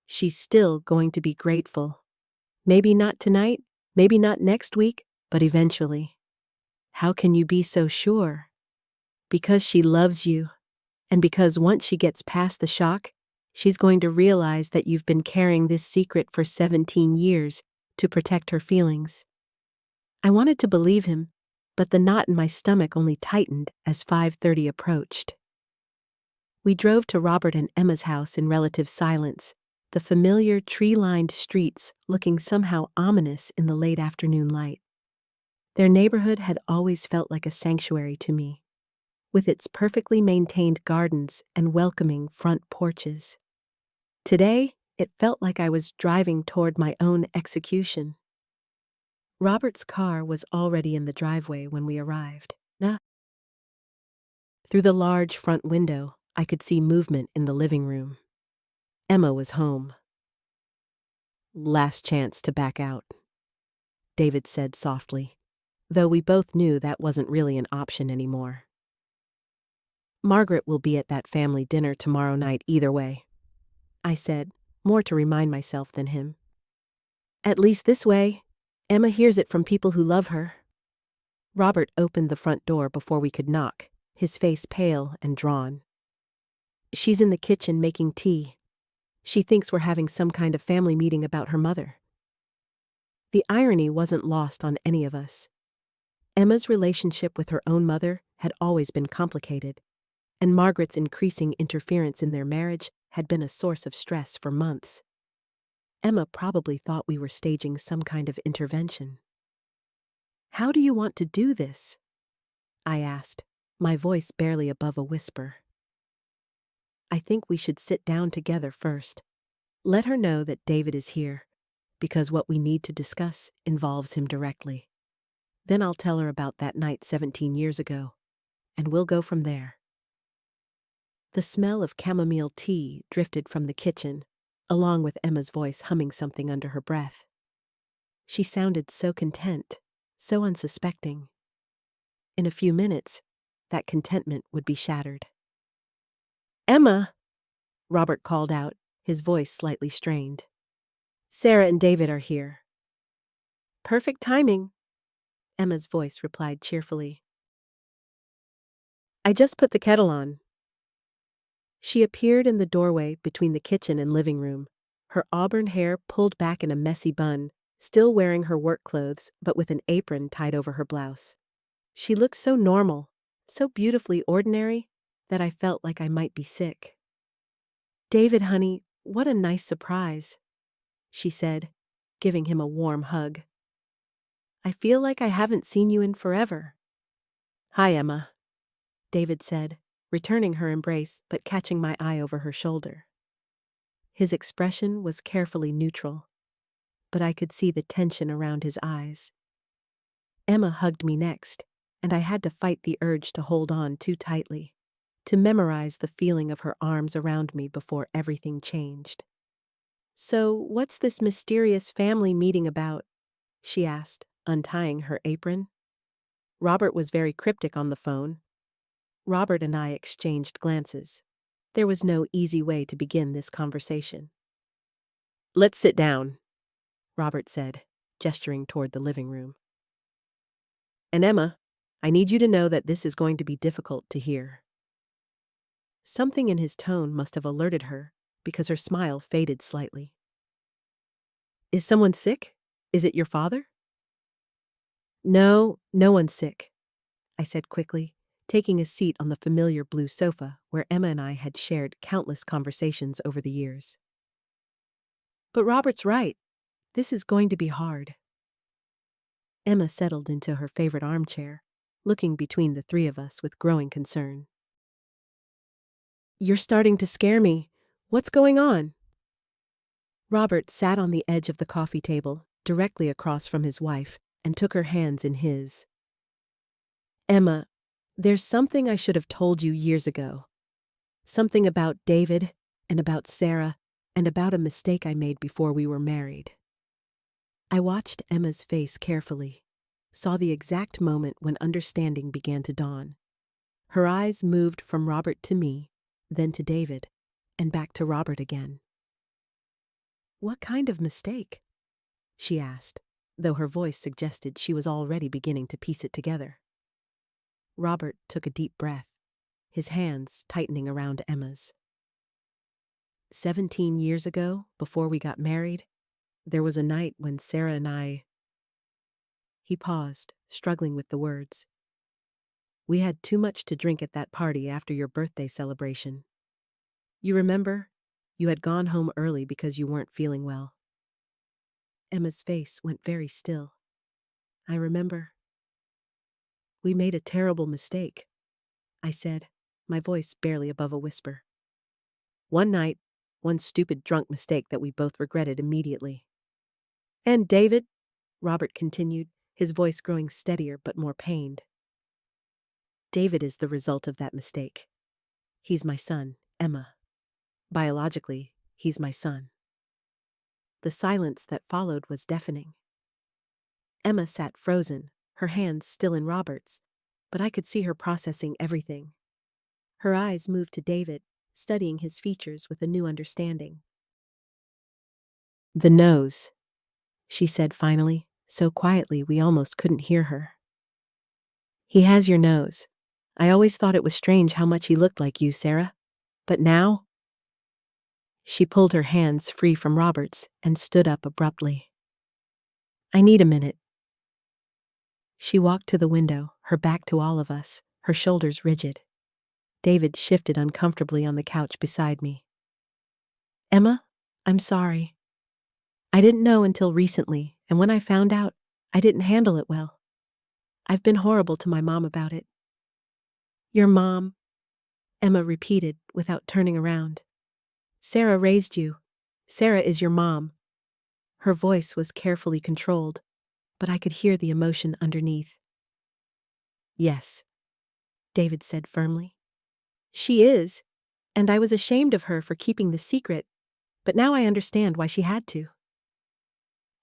"She's still going to be grateful. Maybe not tonight, maybe not next week, but eventually." "How can you be so sure?" "Because she loves you, and because once she gets past the shock, she's going to realize that you've been carrying this secret for 17 years to protect her feelings." I wanted to believe him, but the knot in my stomach only tightened as 5:30 approached. We drove to Robert and Emma's house in relative silence, the familiar tree-lined streets looking somehow ominous in the late afternoon light. Their neighborhood had always felt like a sanctuary to me, with its perfectly maintained gardens and welcoming front porches. Today, it felt like I was driving toward my own execution. Robert's car was already in the driveway when we arrived. Through the large front window, I could see movement in the living room. Emma was home. "Last chance to back out," David said softly, though we both knew that wasn't really an option anymore. "Margaret will be at that family dinner tomorrow night either way," I said, more to remind myself than him. "At least this way, Emma hears it from people who love her." Robert opened the front door before we could knock, his face pale and drawn. "She's in the kitchen making tea. She thinks we're having some kind of family meeting about her mother." The irony wasn't lost on any of us. Emma's relationship with her own mother had always been complicated, and Margaret's increasing interference in their marriage had been a source of stress for months. Emma probably thought we were staging some kind of intervention. "How do you want to do this?" I asked, my voice barely above a whisper. "I think we should sit down together first. Let her know that David is here, because what we need to discuss involves him directly. Then I'll tell her about that night 17 years ago, and we'll go from there." The smell of chamomile tea drifted from the kitchen, along with Emma's voice humming something under her breath. She sounded so content, so unsuspecting. In a few minutes, that contentment would be shattered. "Emma!" Robert called out, his voice slightly strained. "Sarah and David are here." "Perfect timing," Emma's voice replied cheerfully. "I just put the kettle on." She appeared in the doorway between the kitchen and living room, her auburn hair pulled back in a messy bun, still wearing her work clothes but with an apron tied over her blouse. She looked so normal, so beautifully ordinary, that I felt like I might be sick. "David, honey, what a nice surprise," she said, giving him a warm hug. "I feel like I haven't seen you in forever." "Hi, Emma," David said, returning her embrace but catching my eye over her shoulder. His expression was carefully neutral, but I could see the tension around his eyes. Emma hugged me next, and I had to fight the urge to hold on too tightly, to memorize the feeling of her arms around me before everything changed. "So, what's this mysterious family meeting about?" she asked, untying her apron. Robert was very cryptic on the phone. Robert and I exchanged glances. There was no easy way to begin this conversation. "Let's sit down," Robert said, gesturing toward the living room. "And Emma, I need you to know that this is going to be difficult to hear." Something in his tone must have alerted her, because her smile faded slightly. "Is someone sick? Is it your father?" "No, no one's sick," I said quickly, taking a seat on the familiar blue sofa where Emma and I had shared countless conversations over the years. "But Robert's right. This is going to be hard." Emma settled into her favorite armchair, looking between the three of us with growing concern. "You're starting to scare me. What's going on?" Robert sat on the edge of the coffee table, directly across from his wife, and took her hands in his. "Emma, there's something I should have told you years ago. Something about David, and about Sarah, and about a mistake I made before we were married." I watched Emma's face carefully, saw the exact moment when understanding began to dawn. Her eyes moved from Robert to me, then to David, and back to Robert again. "What kind of mistake?" she asked, though her voice suggested she was already beginning to piece it together. Robert took a deep breath, his hands tightening around Emma's. 17 years ago, before we got married, there was a night when Sarah and I... He paused, struggling with the words. "We had too much to drink at that party after your birthday celebration. You remember? You had gone home early because you weren't feeling well." Emma's face went very still. "I remember." "We made a terrible mistake," I said, my voice barely above a whisper. "One night, one stupid drunk mistake that we both regretted immediately." "And David," Robert continued, his voice growing steadier but more pained. "David is the result of that mistake. He's my son, Emma. Biologically, he's my son." The silence that followed was deafening. Emma sat frozen, her hands still in Robert's, but I could see her processing everything. Her eyes moved to David, studying his features with a new understanding. "The nose," she said finally, so quietly we almost couldn't hear her. "He has your nose. I always thought it was strange how much he looked like you, Sarah. But now..." She pulled her hands free from Robert's and stood up abruptly. "I need a minute." She walked to the window, her back to all of us, her shoulders rigid. David shifted uncomfortably on the couch beside me. "Emma, I'm sorry. I didn't know until recently, and when I found out, I didn't handle it well. I've been horrible to my mom about it." "Your mom," Emma repeated without turning around. "Sarah raised you. Sarah is your mom." Her voice was carefully controlled, but I could hear the emotion underneath. "Yes," David said firmly. "She is, and I was ashamed of her for keeping the secret, but now I understand why she had to."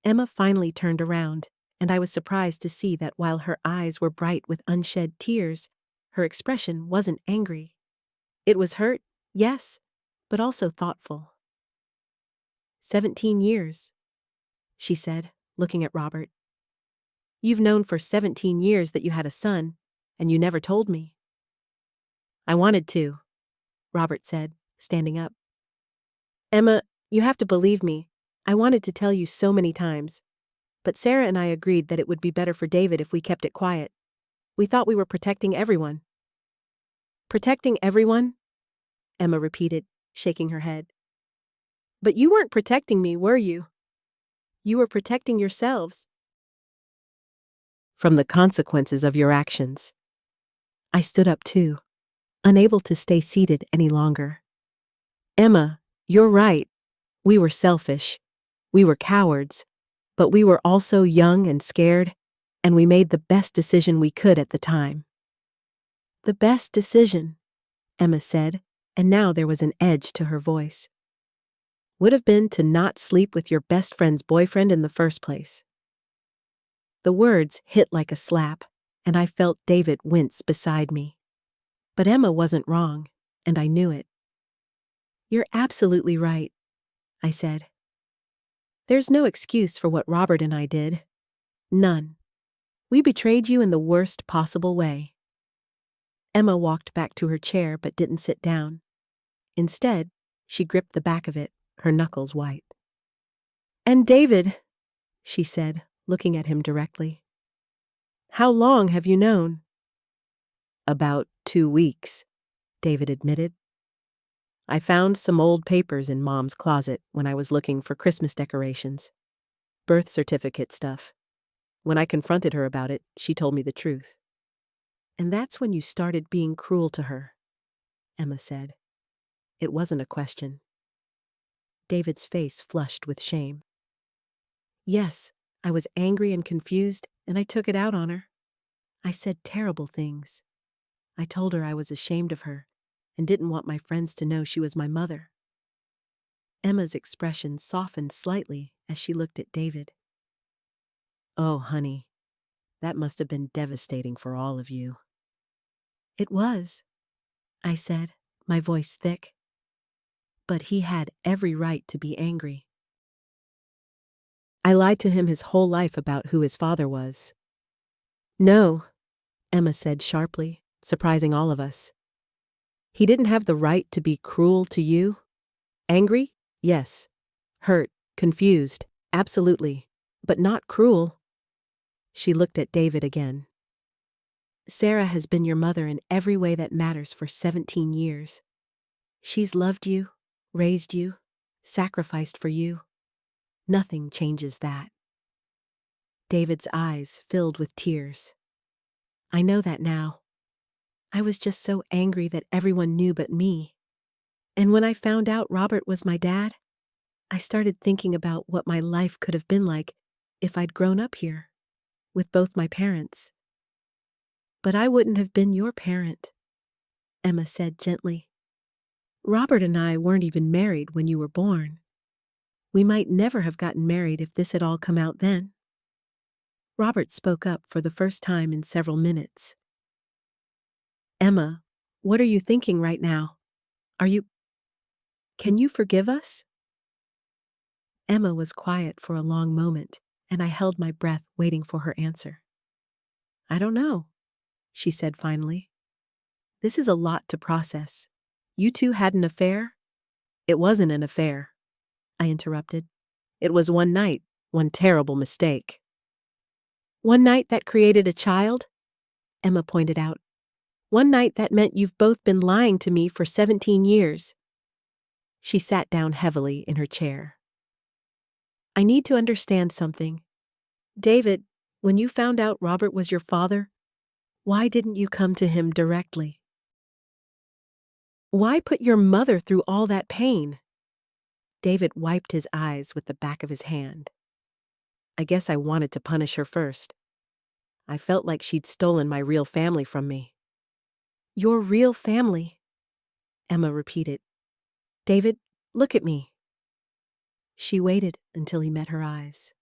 Emma finally turned around, and I was surprised to see that while her eyes were bright with unshed tears, her expression wasn't angry. It was hurt, yes, but also thoughtful. 17 years, she said, looking at Robert. "You've known for 17 years that you had a son, and you never told me." "I wanted to," Robert said, standing up. "Emma, you have to believe me. I wanted to tell you so many times. But Sarah and I agreed that it would be better for David if we kept it quiet. We thought we were protecting everyone." "Protecting everyone?" Emma repeated, shaking her head. "But you weren't protecting me, were you? You were protecting yourselves." "From the consequences of your actions." I stood up too, unable to stay seated any longer. "Emma, you're right. We were selfish. We were cowards. But we were also young and scared, and we made the best decision we could at the time." "The best decision," Emma said, and now there was an edge to her voice. "Would have been to not sleep with your best friend's boyfriend in the first place." The words hit like a slap, and I felt David wince beside me. But Emma wasn't wrong, and I knew it. "You're absolutely right," I said. "There's no excuse for what Robert and I did. None. We betrayed you in the worst possible way." Emma walked back to her chair but didn't sit down. Instead, she gripped the back of it, her knuckles white. "And David," she said, looking at him directly. "How long have you known?" "About 2 weeks," David admitted. "I found some old papers in Mom's closet when I was looking for Christmas decorations. Birth certificate stuff. When I confronted her about it, she told me the truth. And that's when you started being cruel to her, Emma said. It wasn't a question. David's face flushed with shame. Yes, I was angry and confused, and I took it out on her. I said terrible things. I told her I was ashamed of her and didn't want my friends to know she was my mother. Emma's expression softened slightly as she looked at David. Oh, honey, that must have been devastating for all of you. It was, I said, my voice thick. But he had every right to be angry. I lied to him his whole life about who his father was. No, Emma said sharply, surprising all of us. He didn't have the right to be cruel to you? Angry? Yes. Hurt, confused, absolutely. But not cruel. She looked at David again. Sarah has been your mother in every way that matters for 17 years. She's loved you, raised you, sacrificed for you. Nothing changes that. David's eyes filled with tears. I know that now. I was just so angry that everyone knew but me. And when I found out Robert was my dad, I started thinking about what my life could have been like if I'd grown up here, with both my parents. But I wouldn't have been your parent, Emma said gently. Robert and I weren't even married when you were born. We might never have gotten married if this had all come out then. Robert spoke up for the first time in several minutes. Emma, what are you thinking right now? Can you forgive us? Emma was quiet for a long moment, and I held my breath waiting for her answer. I don't know, she said finally. This is a lot to process. You two had an affair? It wasn't an affair, I interrupted. It was one night, one terrible mistake. One night that created a child? Emma pointed out. One night that meant you've both been lying to me for 17 years. She sat down heavily in her chair. I need to understand something. David, when you found out Robert was your father, why didn't you come to him directly? Why put your mother through all that pain? David wiped his eyes with the back of his hand. I guess I wanted to punish her first. I felt like she'd stolen my real family from me. Your real family? Emma repeated. David, look at me. She waited until he met her eyes.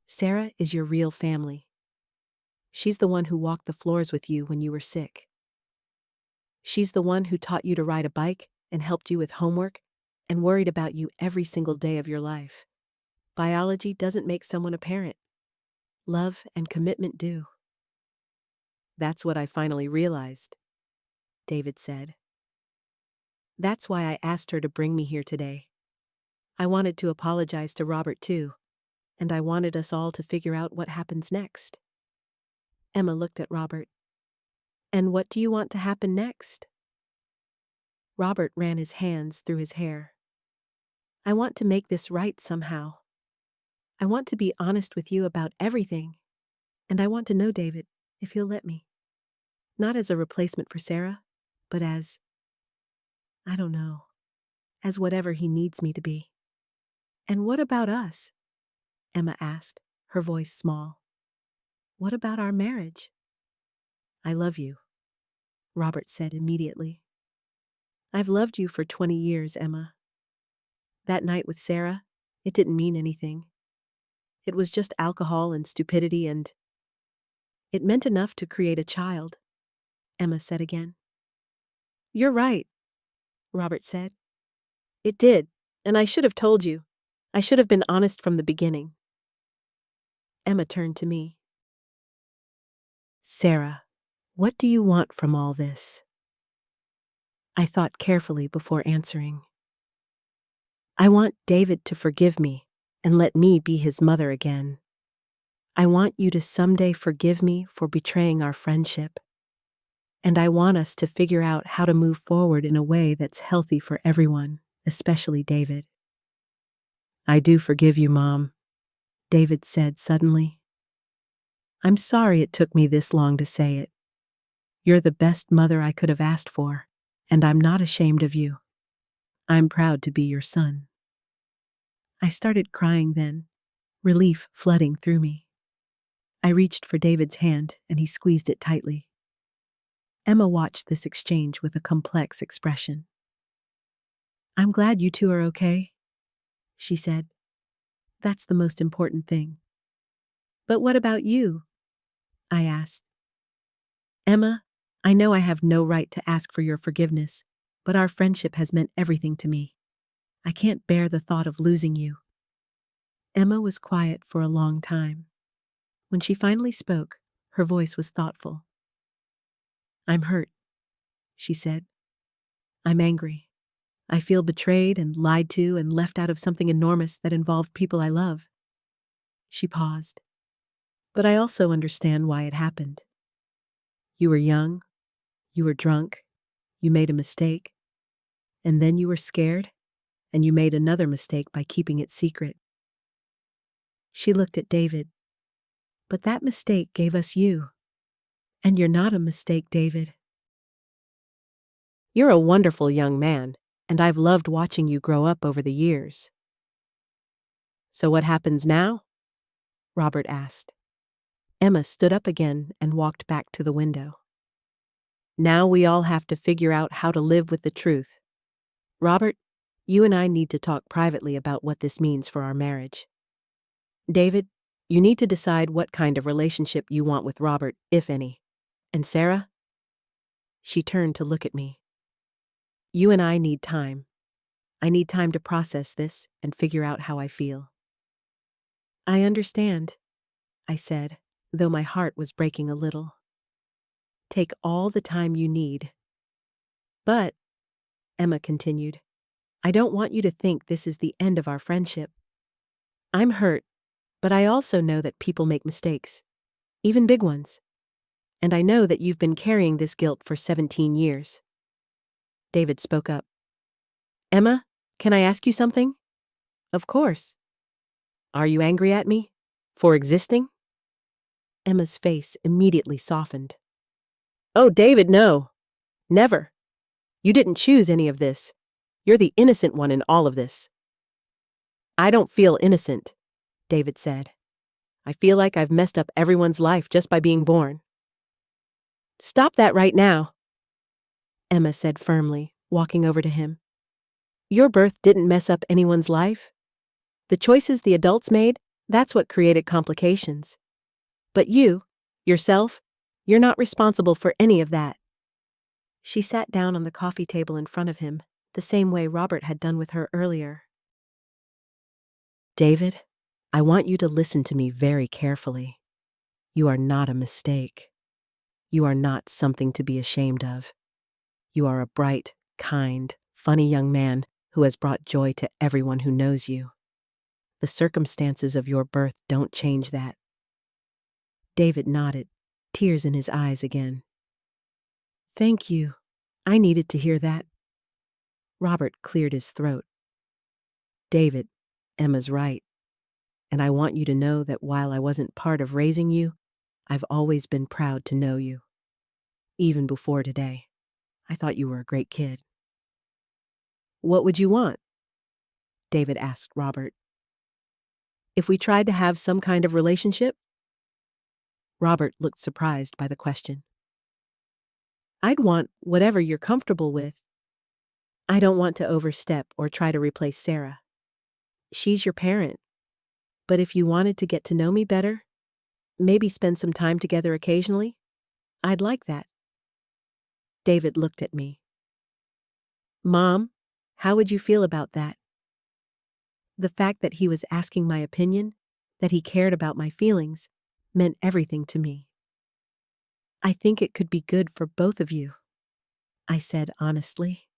Sarah is your real family. She's the one who walked the floors with you when you were sick. She's the one who taught you to ride a bike and helped you with homework and worried about you every single day of your life. Biology doesn't make someone a parent. Love and commitment do. That's what I finally realized, David said. That's why I asked her to bring me here today. I wanted to apologize to Robert too, and I wanted us all to figure out what happens next. Emma looked at Robert. And what do you want to happen next? Robert ran his hands through his hair. I want to make this right somehow. I want to be honest with you about everything. And I want to know David, if he'll let me. Not as a replacement for Sarah, but as, I don't know, as whatever he needs me to be. And what about us? Emma asked, her voice small. What about our marriage? I love you, Robert said immediately. I've loved you for 20 years, Emma. That night with Sarah, it didn't mean anything. It was just alcohol and stupidity and... It meant enough to create a child, Emma said again. You're right, Robert said. It did, and I should have told you. I should have been honest from the beginning. Emma turned to me. Sarah, what do you want from all this? I thought carefully before answering. I want David to forgive me and let me be his mother again. I want you to someday forgive me for betraying our friendship. And I want us to figure out how to move forward in a way that's healthy for everyone, especially David. I do forgive you, Mom, David said suddenly. I'm sorry it took me this long to say it. You're the best mother I could have asked for, and I'm not ashamed of you. I'm proud to be your son." I started crying then, relief flooding through me. I reached for David's hand, and he squeezed it tightly. Emma watched this exchange with a complex expression. "I'm glad you two are okay," she said. "That's the most important thing." "But what about you?" I asked. "Emma, I know I have no right to ask for your forgiveness, but our friendship has meant everything to me. I can't bear the thought of losing you." Emma was quiet for a long time. When she finally spoke, her voice was thoughtful. "I'm hurt," she said. "I'm angry. I feel betrayed and lied to and left out of something enormous that involved people I love." She paused. "But I also understand why it happened. You were young, you were drunk, you made a mistake, and then you were scared, and you made another mistake by keeping it secret." She looked at David. "But that mistake gave us you. And you're not a mistake, David." "You're a wonderful young man, and I've loved watching you grow up over the years." "So what happens now?" Robert asked. Emma stood up again and walked back to the window. "Now we all have to figure out how to live with the truth. Robert, you and I need to talk privately about what this means for our marriage. David, you need to decide what kind of relationship you want with Robert, if any. And Sarah?" She turned to look at me. "You and I need time. I need time to process this and figure out how I feel." "I understand," I said, though my heart was breaking a little. "Take all the time you need." "But," Emma continued, "I don't want you to think this is the end of our friendship. I'm hurt, but I also know that people make mistakes, even big ones. And I know that you've been carrying this guilt for 17 years. David spoke up. "Emma, can I ask you something?" "Of course." "Are you angry at me? For existing?" Emma's face immediately softened. "Oh, David, no. Never. You didn't choose any of this. You're the innocent one in all of this." "I don't feel innocent," David said. "I feel like I've messed up everyone's life just by being born." "Stop that right now," Emma said firmly, walking over to him. "Your birth didn't mess up anyone's life. The choices the adults made, that's what created complications. But you, yourself, you're not responsible for any of that." She sat down on the coffee table in front of him, the same way Robert had done with her earlier. "David, I want you to listen to me very carefully. You are not a mistake. You are not something to be ashamed of. You are a bright, kind, funny young man who has brought joy to everyone who knows you. The circumstances of your birth don't change that." David nodded, tears in his eyes again. "Thank you. I needed to hear that." Robert cleared his throat. "David, Emma's right. And I want you to know that while I wasn't part of raising you, I've always been proud to know you. Even before today, I thought you were a great kid." "What would you want?" David asked Robert. "If we tried to have some kind of relationship?" Robert looked surprised by the question. "I'd want whatever you're comfortable with. I don't want to overstep or try to replace Sarah. She's your parent. But if you wanted to get to know me better, maybe spend some time together occasionally, I'd like that." David looked at me. "Mom, how would you feel about that?" The fact that he was asking my opinion, that he cared about my feelings, meant everything to me. "I think it could be good for both of you," I said honestly.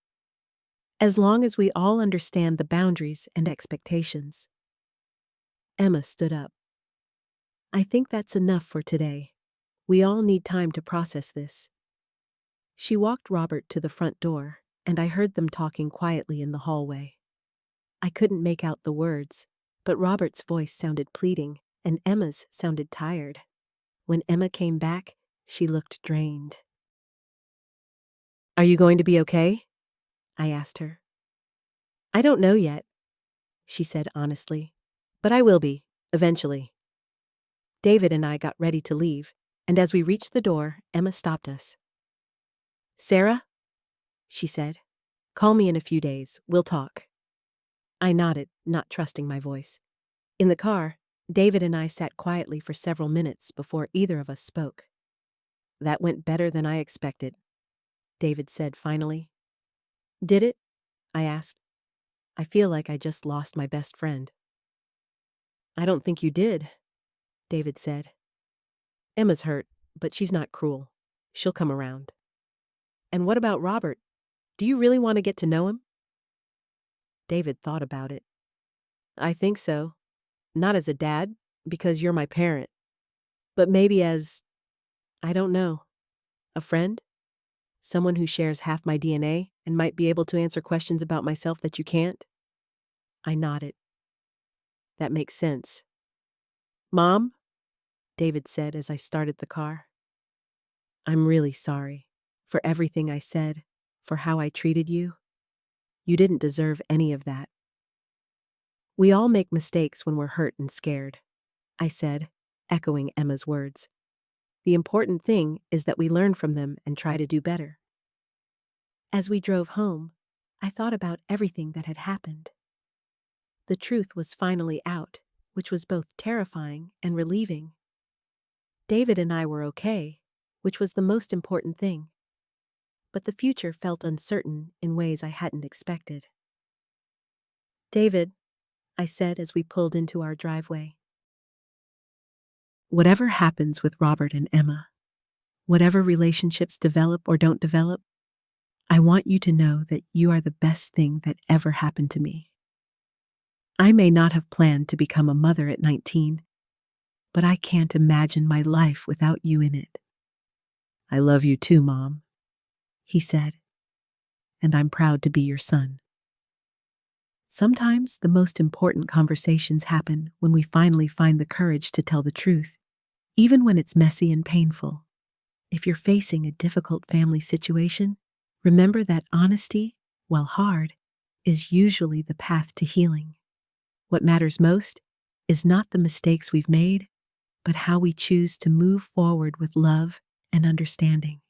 "As long as we all understand the boundaries and expectations." Emma stood up. "I think that's enough for today. We all need time to process this." She walked Robert to the front door, and I heard them talking quietly in the hallway. I couldn't make out the words, but Robert's voice sounded pleading, and Emma's sounded tired. When Emma came back, she looked drained. "Are you going to be okay?" I asked her. "I don't know yet," she said honestly, "but I will be, eventually." David and I got ready to leave, and as we reached the door, Emma stopped us. "Sarah," she said, "call me in a few days. We'll talk." I nodded, not trusting my voice. In the car, David and I sat quietly for several minutes before either of us spoke. "That went better than I expected," David said finally. "Did it?" I asked. "I feel like I just lost my best friend." "I don't think you did," David said. "Emma's hurt, but she's not cruel. She'll come around." "And what about Robert? Do you really want to get to know him?" David thought about it. "I think so. Not as a dad, because you're my parent. But maybe as, I don't know, a friend? Someone who shares half my DNA and might be able to answer questions about myself that you can't?" I nodded. "That makes sense." "Mom," David said as I started the car, "I'm really sorry for everything I said, for how I treated you. You didn't deserve any of that." "We all make mistakes when we're hurt and scared," I said, echoing Emma's words. "The important thing is that we learn from them and try to do better." As we drove home, I thought about everything that had happened. The truth was finally out, which was both terrifying and relieving. David and I were okay, which was the most important thing. But the future felt uncertain in ways I hadn't expected. "David," I said as we pulled into our driveway, "whatever happens with Robert and Emma, whatever relationships develop or don't develop, I want you to know that you are the best thing that ever happened to me. I may not have planned to become a mother at 19, but I can't imagine my life without you in it." "I love you too, Mom," he said, "and I'm proud to be your son." Sometimes the most important conversations happen when we finally find the courage to tell the truth, even when it's messy and painful. If you're facing a difficult family situation, remember that honesty, while hard, is usually the path to healing. What matters most is not the mistakes we've made, but how we choose to move forward with love and understanding.